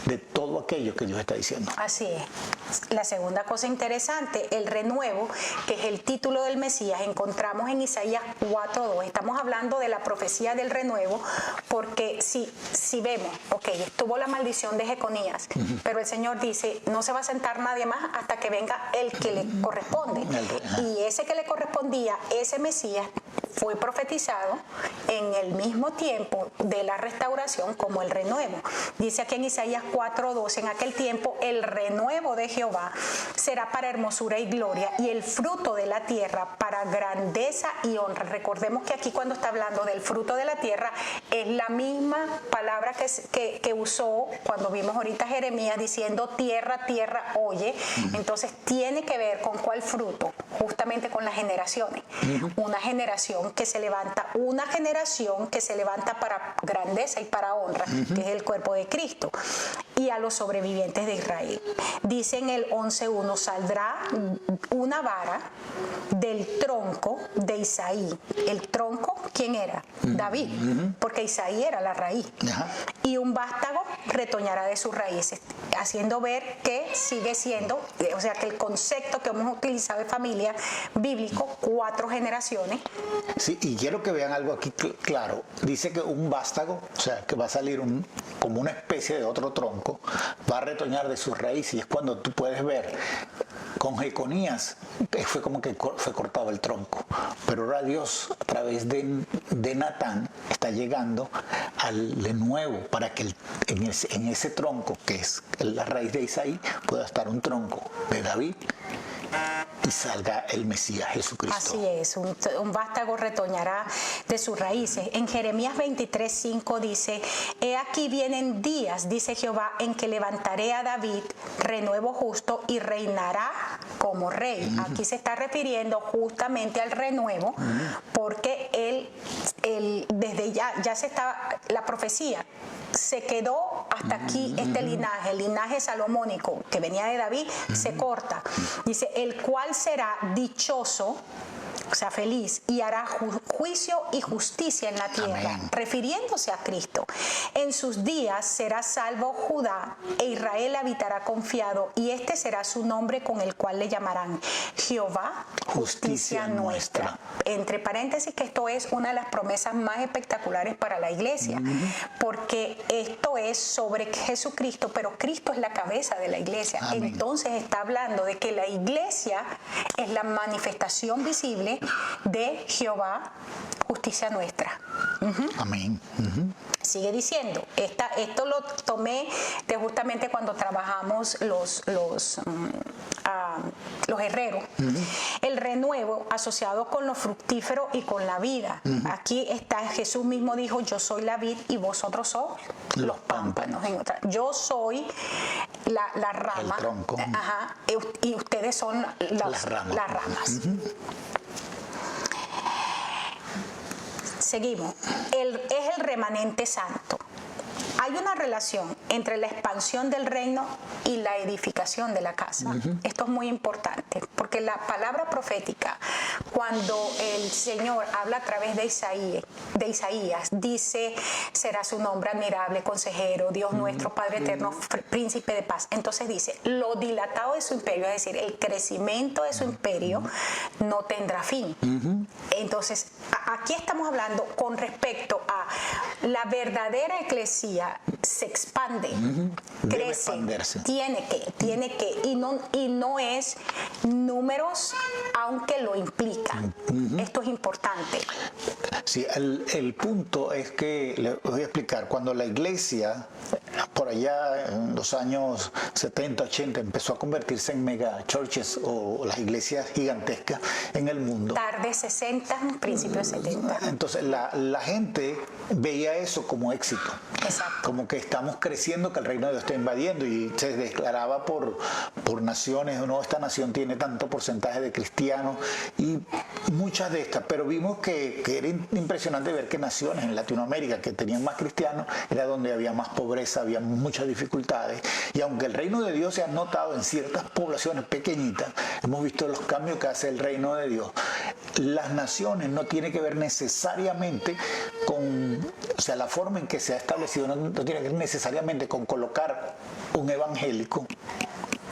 de todo aquello que Dios está diciendo. Así es. La segunda cosa interesante, el renuevo, que es el título del Mesías, encontramos en Isaías 4:2. Estamos hablando de la profecía del renuevo, porque si vemos, estuvo la maldición de Jeconías, pero el Señor dice, no se va a sentar nadie más hasta que venga el que le corresponde. Y ese que le correspondía, ese Mesías, fue profetizado en el mismo tiempo de la restauración como el renuevo. Dice aquí en Isaías 4:12, en aquel tiempo el renuevo de Jehová será para hermosura y gloria, y el fruto de la tierra para grandeza y honra. Recordemos que aquí, cuando está hablando del fruto de la tierra, es la misma palabra que usó cuando vimos ahorita Jeremías diciendo tierra, tierra, oye. Entonces tiene que ver con cuál fruto, justamente con las generaciones. Una generación que se levanta para grandeza y para honra, que es el cuerpo de Cristo, y a los sobrevivientes de Israel. Dice en el 11:1, saldrá una vara del tronco de Isaí. El tronco, ¿quién era? David, porque Isaí era la raíz. Y un vástago retoñará de sus raíces, haciendo ver que sigue siendo, o sea, que el concepto que hemos utilizado de familia bíblico, 4 generaciones. Sí, y quiero que vean algo aquí claro. Dice que un vástago, o sea, que va a salir como una especie de otro tronco, va a retoñar de sus raíces, y es cuando tú puedes ver, con Jeconías fue como que fue cortado el tronco, pero ahora Dios, a través de Natán, está llegando al de nuevo, para que en ese tronco, que es la raíz de Isaí, pueda estar un tronco de David, y salga el Mesías Jesucristo. Así es, un vástago retoñará de sus raíces. En Jeremías 23:5 dice: he aquí vienen días, dice Jehová, en que levantaré a David, renuevo justo, y reinará como rey. Aquí se está refiriendo justamente al renuevo, porque él desde ya se estaba, la profecía se quedó hasta aquí. Este linaje, el linaje salomónico que venía de David, se corta. Dice: el cual será dichoso, o sea, feliz, y hará juicio y justicia en la tierra. Amén. Refiriéndose a Cristo. En sus días será salvo Judá, e Israel habitará confiado, y este será su nombre con el cual le llamarán Jehová, justicia nuestra. Entre paréntesis, que esto es una de las promesas más espectaculares para la iglesia, porque esto es sobre Jesucristo, pero Cristo es la cabeza de la iglesia. Amén. Entonces está hablando de que la iglesia es la manifestación visible de Jehová, justicia nuestra. Amén. Sigue diciendo, esto lo tomé de justamente cuando trabajamos los herreros. El renuevo asociado con lo fructífero y con la vida. Aquí está, Jesús mismo dijo: yo soy la vid y vosotros sois los pámpanos. Yo soy la rama, el tronco. Y ustedes son las ramas. Seguimos. Es el remanente santo. Hay una relación entre la expansión del reino y la edificación de la casa. Esto es muy importante, porque la palabra profética, cuando el Señor habla a través de Isaías, dice: será su nombre admirable, consejero, Dios nuestro, Padre eterno, príncipe de paz. Entonces dice: lo dilatado de su imperio, es decir, el crecimiento de su imperio, no tendrá fin. Entonces, aquí estamos hablando con respecto a la verdadera eclesía. Se expande, crece, tiene que, y no es números, aunque lo implica. Esto es importante. Sí, el punto es que, le voy a explicar, cuando la iglesia, por allá en los años 70, 80, empezó a convertirse en mega churches, o las iglesias gigantescas en el mundo. Tarde 60, principio 70. Entonces la gente veía eso como éxito. Exacto. Como que estamos creciendo, que el reino de Dios está invadiendo, y se declaraba por naciones: no, esta nación tiene tanto porcentaje de cristianos, y muchas de estas, pero vimos que era impresionante ver que naciones en Latinoamérica que tenían más cristianos era donde había más pobreza, había muchas dificultades, y aunque el reino de Dios se ha notado en ciertas poblaciones pequeñitas, hemos visto los cambios que hace el reino de Dios. Las naciones no tiene que ver necesariamente con, o sea, la forma en que se ha establecido no tiene que ver necesariamente con colocar un evangélico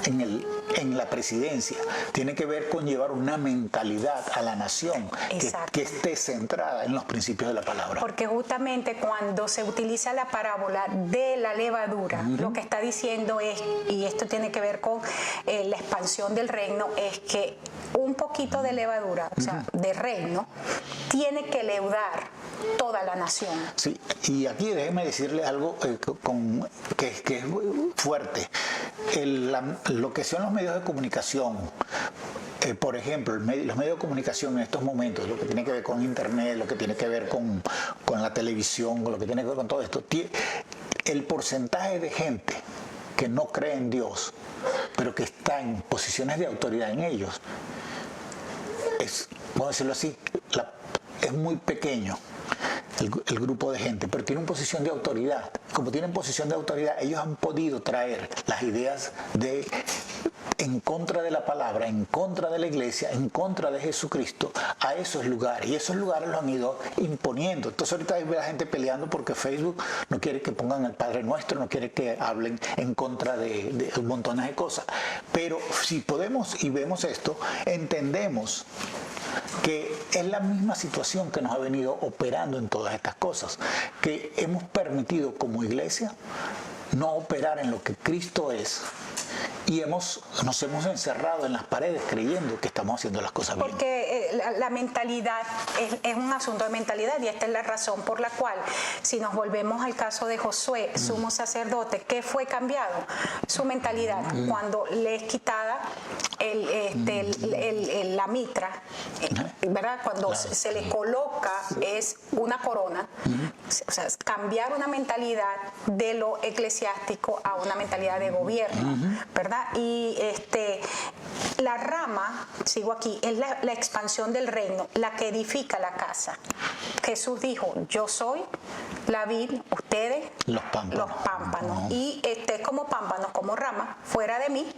en la presidencia. Tiene que ver con llevar una mentalidad a la nación que esté centrada en los principios de la palabra. Porque justamente cuando se utiliza la parábola de la levadura, lo que está diciendo es, y esto tiene que ver con la expansión del reino, es que un poquito de levadura, o sea, de reino, tiene que leudar toda la nación. Sí, y aquí déjeme decirle algo que es fuerte. Lo que son los medios de comunicación, por ejemplo, los medios de comunicación en estos momentos, lo que tiene que ver con internet, lo que tiene que ver con la televisión, lo que tiene que ver con todo esto, el porcentaje de gente que no cree en Dios, pero que está en posiciones de autoridad en ellos, vamos a decirlo así, es muy pequeño. El grupo de gente, pero tienen posición de autoridad. Como tienen posición de autoridad, ellos han podido traer las ideas en contra de la palabra, en contra de la iglesia, en contra de Jesucristo, a esos lugares. Y esos lugares los han ido imponiendo. Entonces ahorita hay la gente peleando porque Facebook no quiere que pongan el Padre Nuestro, no quiere que hablen en contra de montones de cosas. Pero si podemos y vemos esto, entendemos que es la misma situación que nos ha venido operando en todas estas cosas, que hemos permitido como iglesia no operar en lo que Cristo es, y nos hemos encerrado en las paredes creyendo que estamos haciendo las cosas bien. Porque la mentalidad es un asunto de mentalidad, y esta es la razón por la cual, si nos volvemos al caso de Josué, sumo sacerdote, ¿qué fue cambiado? Su mentalidad, cuando le es quitada la mitra, ¿verdad? Cuando se le coloca es una corona, o sea, cambiar una mentalidad de lo eclesiástico a una mentalidad de gobierno, ¿verdad? Y la rama, sigo aquí, es la expansión del reino, la que edifica la casa. Jesús dijo, yo soy la vid, ustedes los pámpanos. Y como pámpanos, como rama, fuera de mí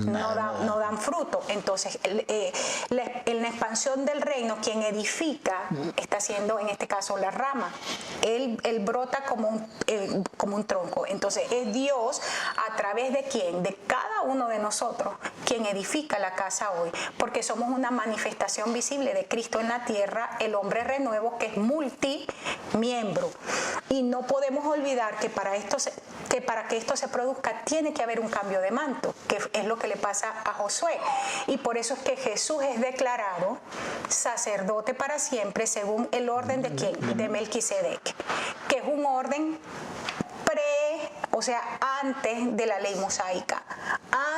no dan fruto. Entonces, en la expansión del reino, quien edifica está siendo, en este caso, la rama. Él brota como un tronco. Entonces, es Dios, a través de quién, de cada uno de nosotros, quien edifica la casa hoy, porque somos una manifestación visible de Cristo en la tierra, el hombre renuevo, que es multimiembro. Y no podemos olvidar que para que esto se produzca tiene que haber un cambio de manto, que es lo que le pasa a Josué. Y por eso es que Jesús es declarado sacerdote para siempre según el orden de ¿quién? De Melquisedec, que es un orden o sea, antes de la ley mosaica,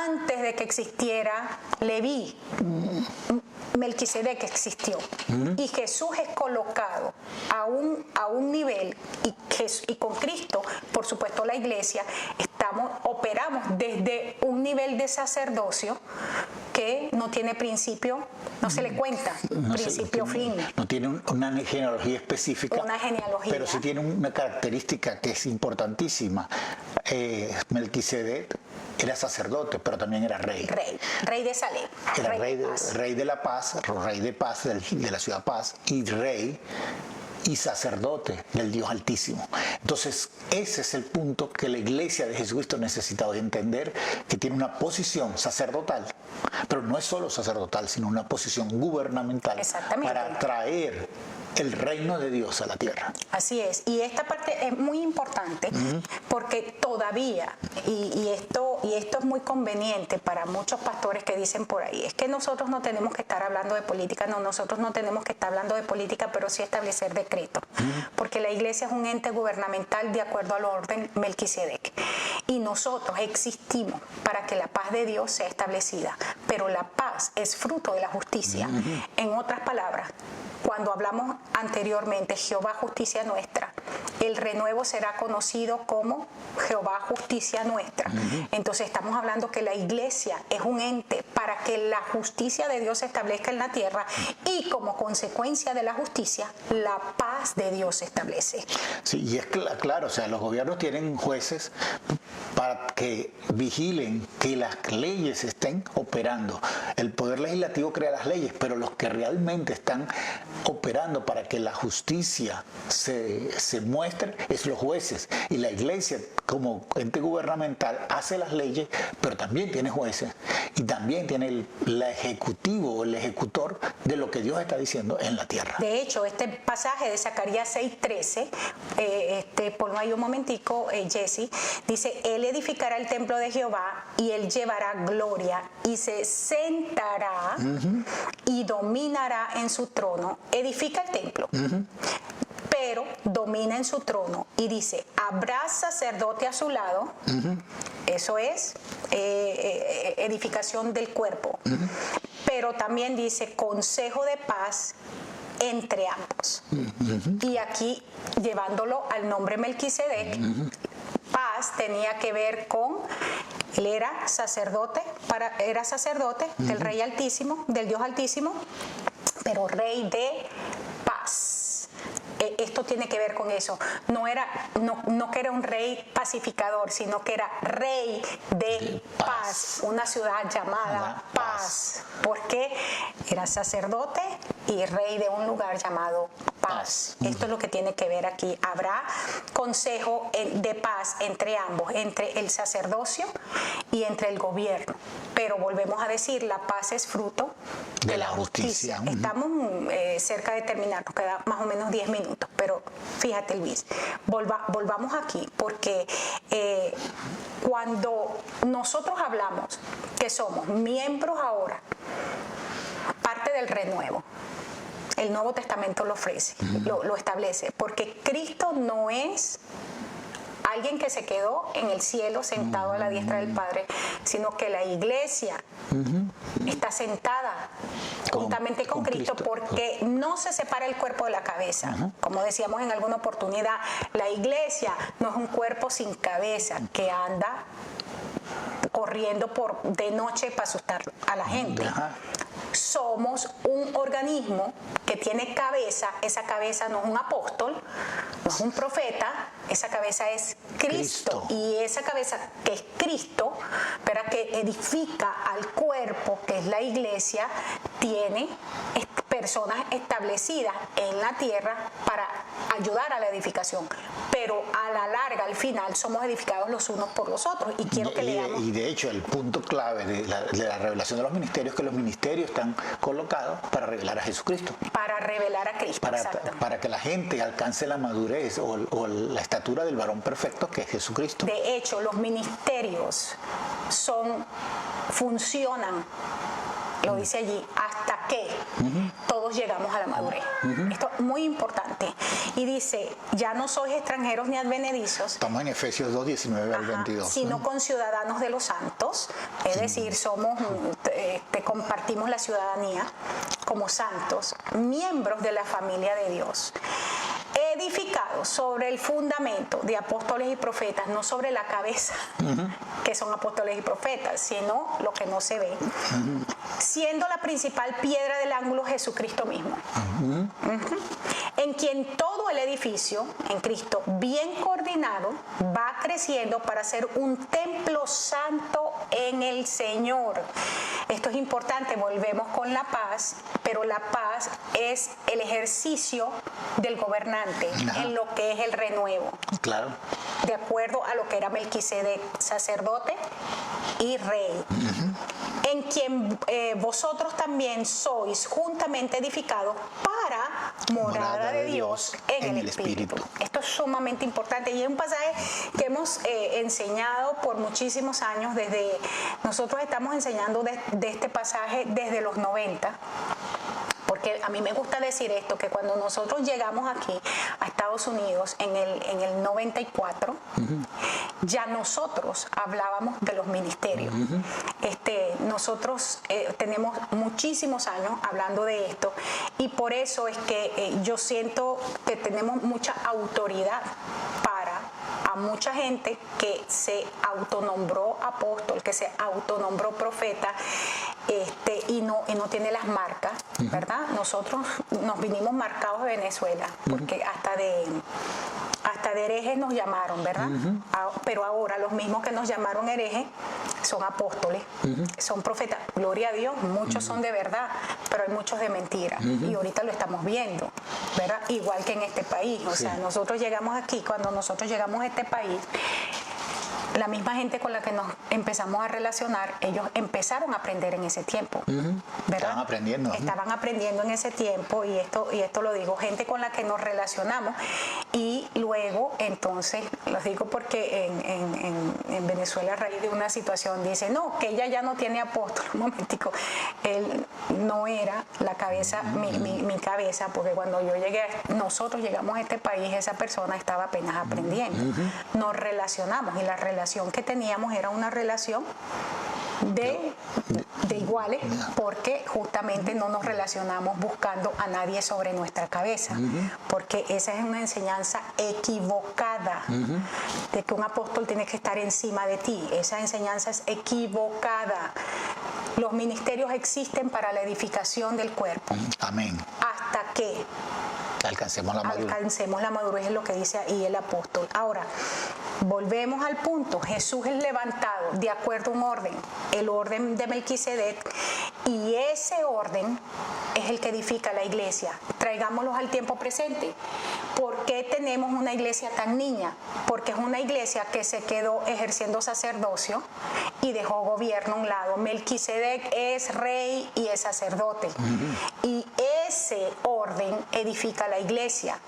antes de que existiera Leví. Melquisedec existió y Jesús es colocado a un nivel y con Cristo, por supuesto la iglesia, operamos desde un nivel de sacerdocio que no tiene principio, no se le cuenta principio fin. No tiene una genealogía específica, pero sí tiene una característica que es importantísima. Melquisedec era sacerdote, pero también era rey. Rey de Salem. Era rey de la paz, rey de paz de la ciudad Paz, y rey y sacerdote del Dios Altísimo. Entonces, ese es el punto que la iglesia de Jesucristo necesita de entender, que tiene una posición sacerdotal, pero no es solo sacerdotal, sino una posición gubernamental para traer el reino de Dios a la tierra. Así es, y esta parte es muy importante porque todavía, y esto es muy conveniente para muchos pastores que dicen por ahí, es que nosotros no tenemos que estar hablando de política, nosotros no tenemos que estar hablando de política, pero sí establecer decretos, porque la iglesia es un ente gubernamental de acuerdo al orden Melquisedec, y nosotros existimos para que la paz de Dios sea establecida, pero la paz es fruto de la justicia. En otras palabras, cuando hablamos anteriormente, Jehová justicia nuestra, el renuevo será conocido como Jehová justicia nuestra. Entonces estamos hablando que la iglesia es un ente para que la justicia de Dios se establezca en la tierra y como consecuencia de la justicia, la paz de Dios se establece. Sí, y es claro, o sea, los gobiernos tienen jueces para que vigilen que las leyes estén operando. El poder legislativo crea las leyes, pero los que realmente están operando para que la justicia se muestre es los jueces, y la iglesia como ente gubernamental hace las leyes, pero también tiene jueces y también tiene el ejecutivo o el ejecutor de lo que Dios está diciendo en la tierra. De hecho, este pasaje de Zacarías 6:13, ponlo ahí un momentico, Jesse, dice, él edificará el templo de Jehová y él llevará gloria y se sentará y dominará en su trono. Edifica el templo, pero domina en su trono, y dice, habrá sacerdote a su lado, eso es edificación del cuerpo, pero también dice consejo de paz entre ambos. Y aquí, llevándolo al nombre Melquisedec, paz tenía que ver con, él era sacerdote del Rey Altísimo, del Dios Altísimo, pero rey de paz. Esto tiene que ver con eso. No que era un rey pacificador, sino que era rey de paz. Una ciudad llamada Paz. Porque era sacerdote y rey de un lugar llamado Paz. Esto es lo que tiene que ver aquí. Habrá consejo de paz entre ambos, entre el sacerdocio y entre el gobierno. Pero volvemos a decir, la paz es fruto de la justicia. Estamos cerca de terminar, nos queda más o menos 10 minutos, pero fíjate, Luis, volvamos aquí, porque cuando nosotros hablamos que somos miembros ahora, parte del renuevo, el Nuevo Testamento lo ofrece, lo establece, porque Cristo no es alguien que se quedó en el cielo sentado a la diestra del Padre, sino que la iglesia está sentada juntamente con Cristo, porque no se separa el cuerpo de la cabeza. Como decíamos en alguna oportunidad, la iglesia no es un cuerpo sin cabeza que anda corriendo de noche para asustar a la gente. Somos un organismo que tiene cabeza. Esa cabeza no es un apóstol, no es un profeta, esa cabeza es Cristo. Y esa cabeza que es Cristo, pero que edifica al cuerpo, que es la iglesia, tiene personas establecidas en la tierra para ayudar a la edificación, pero a la larga, al final, somos edificados los unos por los otros. Y quiero que leamos. Y de hecho, el punto clave de la revelación de los ministerios es que los ministerios están colocados para revelar a Jesucristo. Para revelar a Cristo, para que la gente alcance la madurez o la estatura del varón perfecto, que es Jesucristo. De hecho, los ministerios funcionan, lo dice allí, hasta que todos llegamos a la madurez. Esto es muy importante. Y dice, ya no sois extranjeros ni advenedizos. Estamos en Efesios 2, 19 al 22. Sino conciudadanos de los santos, es decir, compartimos la ciudadanía como santos, miembros de la familia de Dios, edificados sobre el fundamento de apóstoles y profetas, no sobre la cabeza, que son apóstoles y profetas, sino lo que no se ve, siendo la principal piedra del ángulo Jesucristo mismo, en quien todo el edificio, en Cristo, bien coordinado, va creciendo para ser un templo santo en el Señor. Esto es importante, volvemos con la paz, pero la paz es el ejercicio del gobernante en lo que es el renuevo. Claro. De acuerdo a lo que era Melquisedec, sacerdote y rey. En quien vosotros también sois juntamente edificados para morada de Dios en el Espíritu. Esto es sumamente importante y es un pasaje que hemos enseñado por muchísimos años. Nosotros estamos enseñando de este pasaje desde los 90. Porque a mí me gusta decir esto, que cuando nosotros llegamos aquí a Estados Unidos en el 94, ya nosotros hablábamos de los ministerios. Nosotros tenemos muchísimos años hablando de esto y por eso es que yo siento que tenemos mucha autoridad a mucha gente que se autonombró apóstol, que se autonombró profeta, y no tiene las marcas, ¿verdad? Nosotros nos vinimos marcados de Venezuela, porque hasta de herejes nos llamaron, ¿verdad? Pero ahora los mismos que nos llamaron herejes son apóstoles, son profetas. Gloria a Dios, muchos son de verdad, pero hay muchos de mentira. Y ahorita lo estamos viendo, ¿verdad? Igual que en este país. O sea, nosotros llegamos aquí, cuando nosotros llegamos a este país, la misma gente con la que nos empezamos a relacionar, ellos empezaron a aprender en ese tiempo, ¿verdad? Estaban aprendiendo en ese tiempo y esto lo digo, gente con la que nos relacionamos y luego entonces, los digo porque en Venezuela a raíz de una situación dice, no, que ella ya no tiene apóstol, un momentico, él no era la cabeza, mi cabeza, porque cuando nosotros llegamos a este país, esa persona estaba apenas aprendiendo, nos relacionamos y la relación que teníamos era una relación de iguales, porque justamente no nos relacionamos buscando a nadie sobre nuestra cabeza, porque esa es una enseñanza equivocada de que un apóstol tiene que estar encima de ti. Esa enseñanza es equivocada. Los ministerios existen para la edificación del cuerpo. Amén. Hasta que alcancemos la madurez. Alcancemos la madurez, es lo que dice ahí el apóstol. Ahora, volvemos al punto. Jesús es levantado de acuerdo a un orden, el orden de Melquisedec, y ese orden es el que edifica la iglesia. Traigámoslos al tiempo presente. ¿Por qué tenemos una iglesia tan niña? Porque es una iglesia que se quedó ejerciendo sacerdocio y dejó gobierno a un lado. Melquisedec es rey y es sacerdote. Y ese orden edifica la iglesia.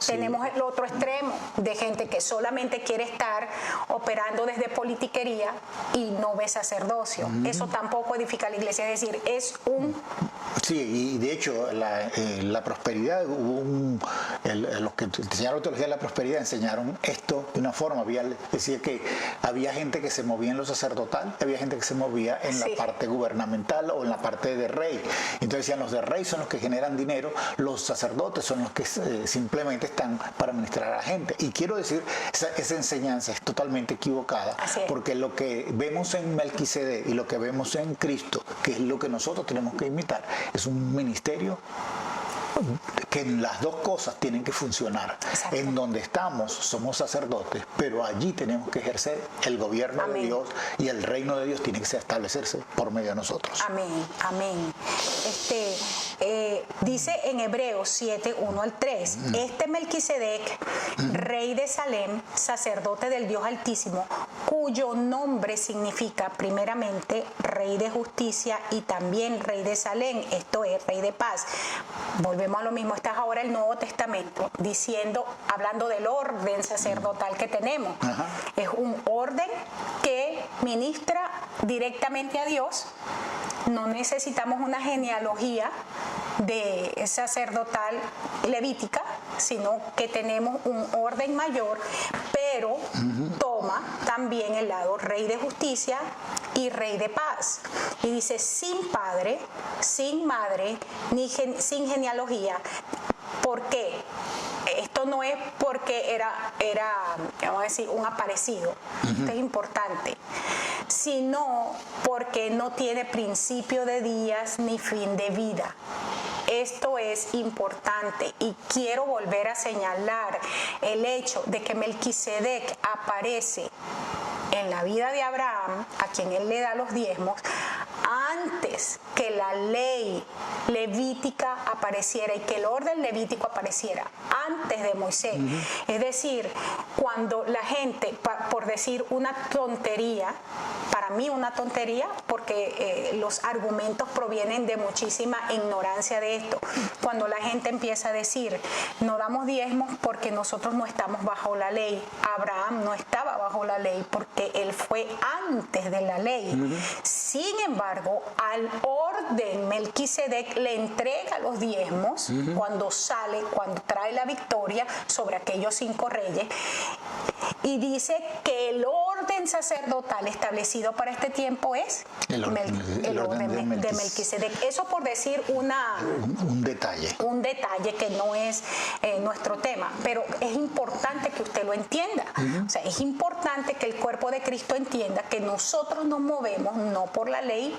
Sí. Tenemos el otro extremo de gente que solamente quiere estar operando desde politiquería y no ve sacerdocio. Eso tampoco edifica la iglesia, es decir, es un... Sí, y de hecho la prosperidad, los que enseñaron teología de la prosperidad enseñaron esto de una forma. Decía que había gente que se movía en lo sacerdotal, había gente que se movía en la parte gubernamental o en la parte de rey. Entonces decían, los de rey son los que generan dinero, los sacerdotes son los que simplemente están para ministrar a la gente. Y quiero decir, esa enseñanza es totalmente equivocada, porque lo que vemos en Melquisedec y lo que vemos en Cristo, que es lo que nosotros tenemos que imitar, es un ministerio que las dos cosas tienen que funcionar. Exacto. En donde estamos somos sacerdotes, pero allí tenemos que ejercer el gobierno Amén. De Dios, y el reino de Dios tiene que establecerse por medio de nosotros. Amén, amén. Dice en Hebreos 7, 1 al 3, este Melquisedec, rey de Salem, sacerdote del Dios Altísimo, cuyo nombre significa primeramente rey de justicia y también rey de Salem, esto es, rey de paz. Volvemos a lo mismo, está ahora el Nuevo Testamento hablando del orden sacerdotal que tenemos. Ajá. Es un orden que ministra directamente a Dios. No necesitamos una genealogía de sacerdotal levítica, sino que tenemos un orden mayor, pero toma también el lado rey de justicia y rey de paz. Y dice, sin padre, sin madre, sin genealogía. ¿Por qué? Esto no es porque era vamos a decir, un aparecido, esto es importante, sino porque no tiene principio de días ni fin de vida. Esto es importante y quiero volver a señalar el hecho de que Melquisedec aparece en la vida de Abraham, a quien él le da los diezmos, antes que la ley levítica apareciera y que el orden levítico apareciera, antes de Moisés. Es decir, cuando la gente, por decir una tontería, para mí una tontería, porque los argumentos provienen de muchísima ignorancia de esto. Cuando la gente empieza a decir, no damos diezmos porque nosotros no estamos bajo la ley. Abraham no estaba bajo la ley porque él fue antes de la ley. Sin embargo, al orden Melquisedec le entrega los diezmos cuando trae la victoria sobre aquellos 5 reyes, y dice que el orden sacerdotal establecido para este tiempo es el orden de Melquisedec. Eso por decir un detalle que no es nuestro tema, pero es importante que usted lo entienda. O sea, es importante que el cuerpo de Cristo entienda que nosotros nos movemos no por la ley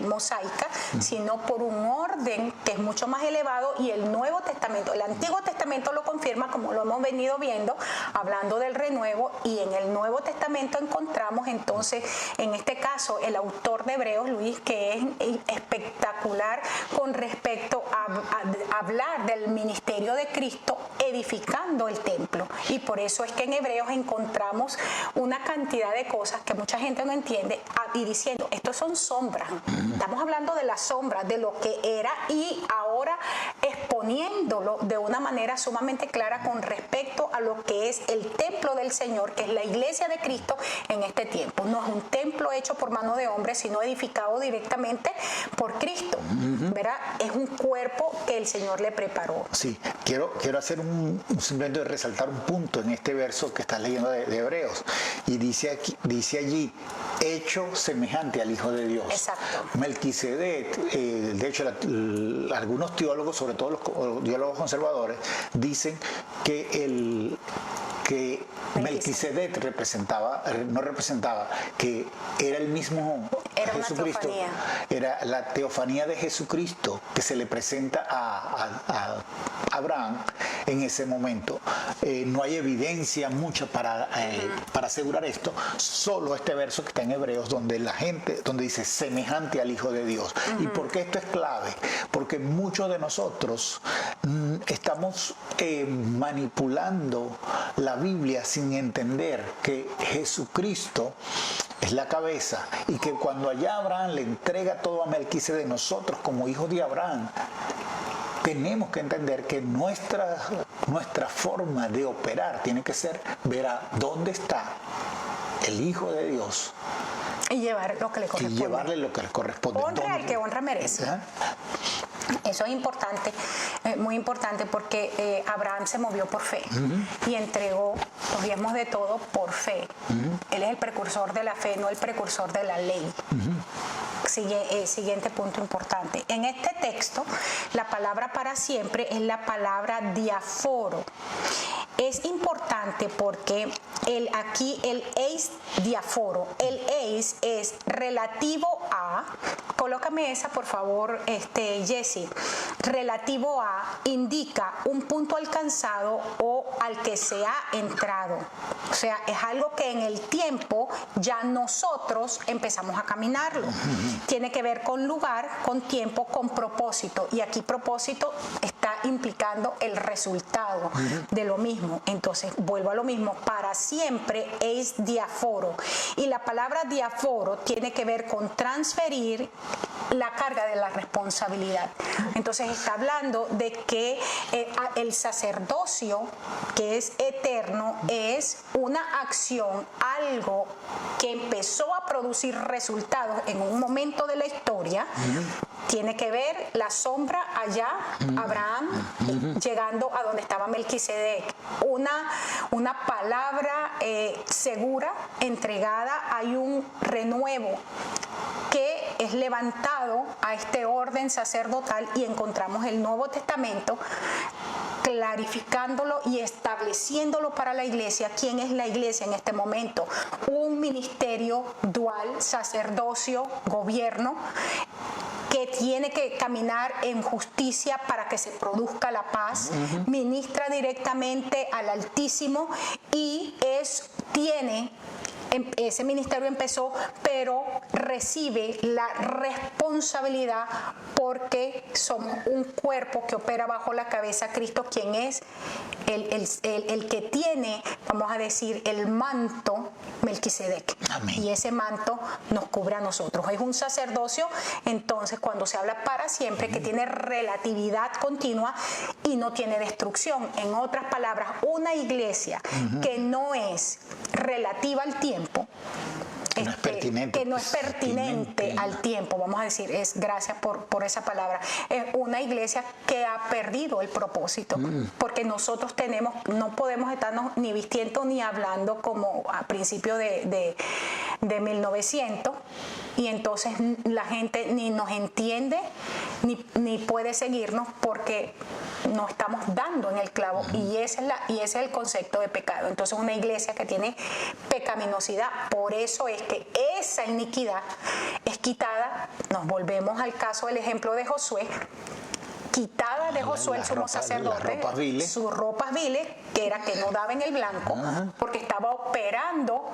mosaica, sino por un orden que es mucho más elevado, y el Nuevo Testamento, el Antiguo Testamento lo confirma, como lo hemos venido viendo, hablando del renuevo, y en el Nuevo Testamento encontramos entonces, en este caso, el autor de Hebreos, Luis, que es espectacular con respecto a hablar del ministerio de Cristo edificando el templo. Y por eso es que en Hebreos encontramos una cantidad de cosas que mucha gente no entiende, y diciendo, estos son sombras. Estamos hablando de las sombras, de lo que era, y ahora exponiéndolo de una manera sumamente clara con respecto a lo que es el templo del Señor, que es la iglesia de Cristo en este tiempo. No es un templo hecho por mano de hombre, sino edificado directamente por Cristo, ¿verdad? Es un cuerpo que el Señor le preparó. Sí, quiero hacer simplemente resaltar un punto en este verso que estás leyendo de Hebreos, y dice allí, hecho semejante al Hijo de Dios. Exacto. Melquisedec, de hecho algunos teólogos, sobre todo los teólogos conservadores, dicen que Melquisedec no representaba que era el mismo Jesucristo, era la teofanía de Jesucristo que se le presenta a Abraham en ese momento. No hay evidencia mucha para asegurar esto, solo este verso que está en Hebreos, donde dice semejante al Hijo de Dios. ¿Y por qué esto es clave? Porque muchos de nosotros estamos manipulando la Biblia sin entender que Jesucristo es la cabeza, y que cuando allá Abraham le entrega todo a Melquisedec, nosotros como hijos de Abraham tenemos que entender que nuestra forma de operar tiene que ser ver a dónde está el Hijo de Dios y llevar lo que le y corresponde. llevarle lo que le corresponde. Honra al que honra merece. ¿Ah? Eso es importante, muy importante, porque Abraham se movió por fe y entregó los diezmos de todo por fe. Él es el precursor de la fe, no el precursor de la ley. Siguiente punto importante. En este texto, la palabra para siempre es la palabra diaforo. Es importante porque aquí el eis diaforo, el eis es relativo a, colócame esa por favor, Jessy, relativo a indica un punto alcanzado o al que se ha entrado. O sea, es algo que en el tiempo ya nosotros empezamos a caminarlo. Tiene que ver con lugar, con tiempo, con propósito. Y aquí propósito está implicando el resultado de lo mismo. Entonces, vuelvo a lo mismo. Para siempre es diaforo. Y la palabra diaforo tiene que ver con transferir la carga de la responsabilidad. Entonces, está hablando de que el sacerdocio, que es eterno, es una acción, algo que empezó a producir resultados en un momento de la historia. Tiene que ver la sombra allá, Abraham, llegando a donde estaba Melquisedec. Una palabra segura, entregada, hay un renuevo que es levantado a este orden sacerdotal y encontramos el Nuevo Testamento clarificándolo y estableciéndolo para la iglesia. ¿Quién es la iglesia en este momento? Un ministerio dual, sacerdocio, gobierno, que tiene que caminar en justicia para que se produzca la paz, ministra directamente al Altísimo y ese ministerio empezó, pero recibe la responsabilidad porque somos un cuerpo que opera bajo la cabeza Cristo, quien es el que tiene, vamos a decir, el manto Melquisedec. Amén. Y ese manto nos cubre a nosotros. Es un sacerdocio, entonces, cuando se habla para siempre, que tiene relatividad continua y no tiene destrucción. En otras palabras, una iglesia que no es relativa al tiempo, que no es pertinente al tiempo, vamos a decir, gracias por esa palabra, es una iglesia que ha perdido el propósito, porque nosotros no podemos estarnos ni vistiendo ni hablando como a principios de 1900, y entonces la gente ni nos entiende ni puede seguirnos porque no estamos dando en el clavo, y ese es el concepto de pecado. Entonces, una iglesia que tiene pecaminosidad, por eso es que esa iniquidad es quitada. Nos volvemos al caso del ejemplo de Josué, quitada de Josué el sumo sacerdote, sus ropas viles, que era que no daba en el blanco, porque estaba operando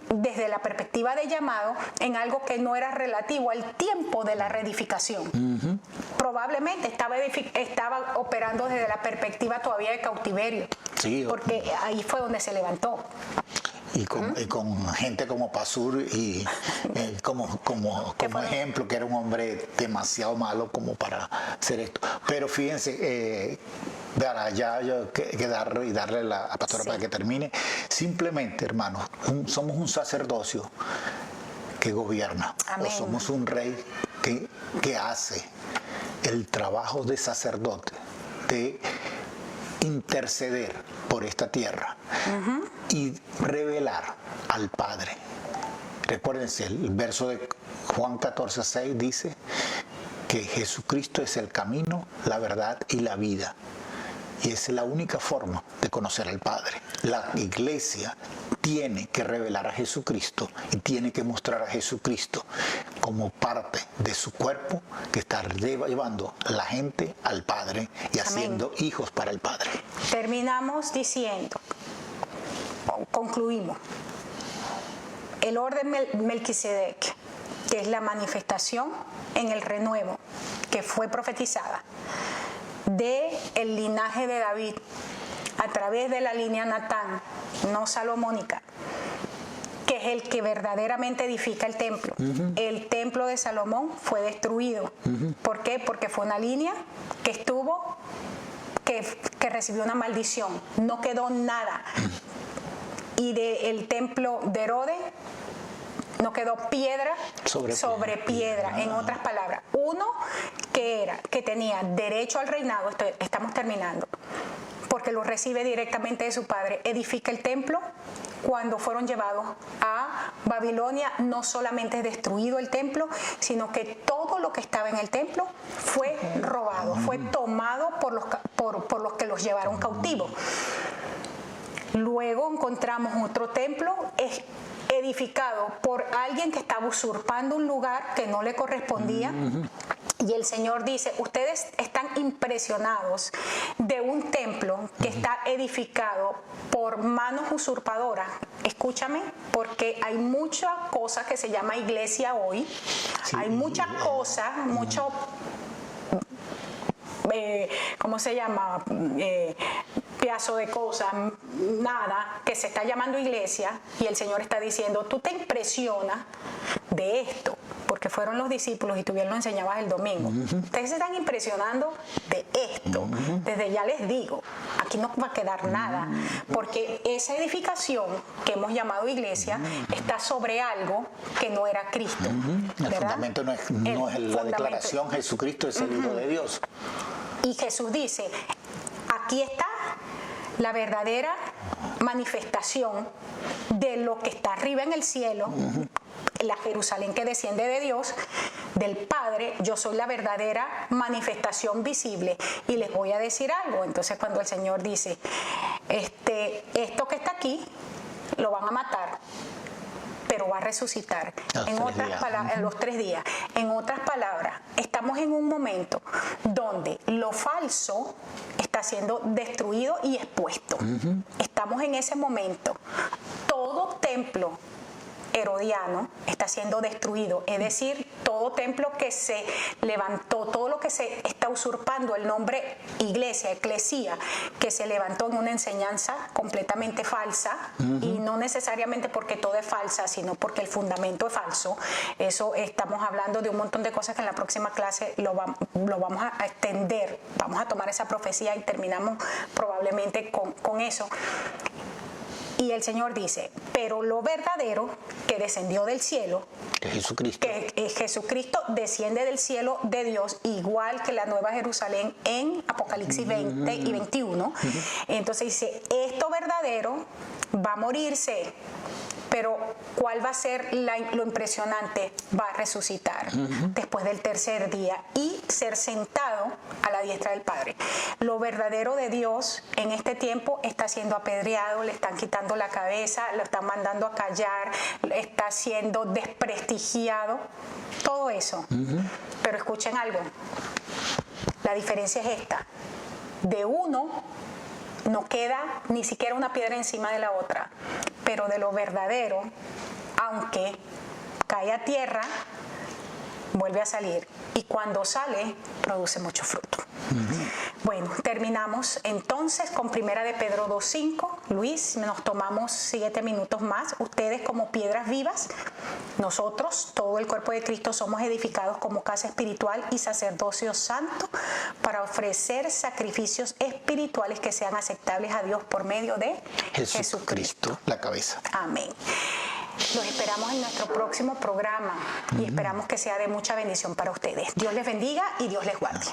desde la perspectiva de llamado en algo que no era relativo al tiempo de la reedificación. Probablemente estaba operando desde la perspectiva todavía de cautiverio, porque ahí fue donde se levantó. Y con gente como Pasur y como ejemplo, que era un hombre demasiado malo como para hacer esto. Pero fíjense, darle a la pastora para que termine. Simplemente, hermanos, somos un sacerdocio que gobierna. Amén. O somos un rey que hace el trabajo de sacerdote, de interceder por esta tierra y revelar al Padre. Recuérdense, el verso de Juan 14:6 dice que Jesucristo es el camino, la verdad y la vida. Y es la única forma de conocer al Padre. La iglesia tiene que revelar a Jesucristo y tiene que mostrar a Jesucristo como parte de su cuerpo que está llevando a la gente al Padre y haciendo hijos para el Padre. Terminamos diciendo, concluimos, el orden Melquisedec, que es la manifestación en el renuevo que fue profetizada de el linaje de David a través de la línea Natán, no salomónica, que que es el que verdaderamente edifica el templo. El templo de Salomón fue destruido. ¿Por qué? Porque fue una línea que estuvo, que recibió una maldición. No quedó nada. Y del templo de Herodes no quedó piedra sobre piedra. En otras palabras, uno que tenía derecho al reinado, estamos terminando, porque lo recibe directamente de su padre, edifica el templo. Cuando fueron llevados a Babilonia, no solamente es destruido el templo, sino que todo lo que estaba en el templo fue robado, fue tomado por los que los llevaron cautivos. Luego encontramos otro templo edificado por alguien que estaba usurpando un lugar que no le correspondía. Y el Señor dice, ustedes están impresionados de un templo que está edificado por manos usurpadoras. Escúchame, porque hay muchas cosas que se llama iglesia hoy. Sí, hay muchas cosas, mucho... ¿cómo se llama? Pedazo de cosas, nada, que se está llamando iglesia, y el Señor está diciendo, tú te impresionas de esto, porque fueron los discípulos y tú bien lo enseñabas el domingo. Ustedes se están impresionando de esto. Desde ya les digo, aquí no va a quedar nada, porque esa edificación que hemos llamado iglesia está sobre algo que no era Cristo. El fundamento no es la declaración, Jesucristo es el Hijo de Dios. Y Jesús dice, aquí está la verdadera manifestación de lo que está arriba en el cielo, la Jerusalén que desciende de Dios, del Padre. Yo soy la verdadera manifestación visible. Y les voy a decir algo. Entonces, cuando el Señor dice, esto que está aquí, lo van a matar, pero va a resucitar. En otras palabras, en los 3 días. En otras palabras, estamos en un momento donde lo falso está siendo destruido y expuesto. Estamos en ese momento. Todo templo herodiano está siendo destruido, es decir, todo templo que se levantó, todo lo que se está usurpando el nombre iglesia, eclesía, que se levantó en una enseñanza completamente falsa, y no necesariamente porque todo es falsa, sino porque el fundamento es falso. Eso estamos hablando de un montón de cosas que en la próxima clase lo vamos a extender, vamos a tomar esa profecía y terminamos probablemente con eso. Y el Señor dice, pero lo verdadero que descendió del cielo, Jesucristo. Que Jesucristo desciende del cielo de Dios, igual que la Nueva Jerusalén en Apocalipsis 20 y 21. Entonces dice, esto verdadero va a morirse, pero ¿cuál va a ser lo impresionante? Va a resucitar después del 3er día y ser sentado a la diestra del Padre. Lo verdadero de Dios en este tiempo está siendo apedreado, le están quitando la cabeza, lo están mandando a callar, está siendo desprestigiado, todo eso. Pero escuchen algo, la diferencia es esta, de uno no queda ni siquiera una piedra encima de la otra, pero de lo verdadero, aunque cae a tierra, vuelve a salir, y cuando sale produce mucho fruto. Bueno, terminamos entonces con 1 de Pedro 2:5. Luis, nos tomamos 7 minutos más. Ustedes como piedras vivas, nosotros, todo el cuerpo de Cristo, somos edificados como casa espiritual y sacerdocio santo para ofrecer sacrificios espirituales que sean aceptables a Dios por medio de Jesucristo, la cabeza. Amén. Los esperamos en nuestro próximo programa y esperamos que sea de mucha bendición para ustedes. Dios les bendiga y Dios les guarde.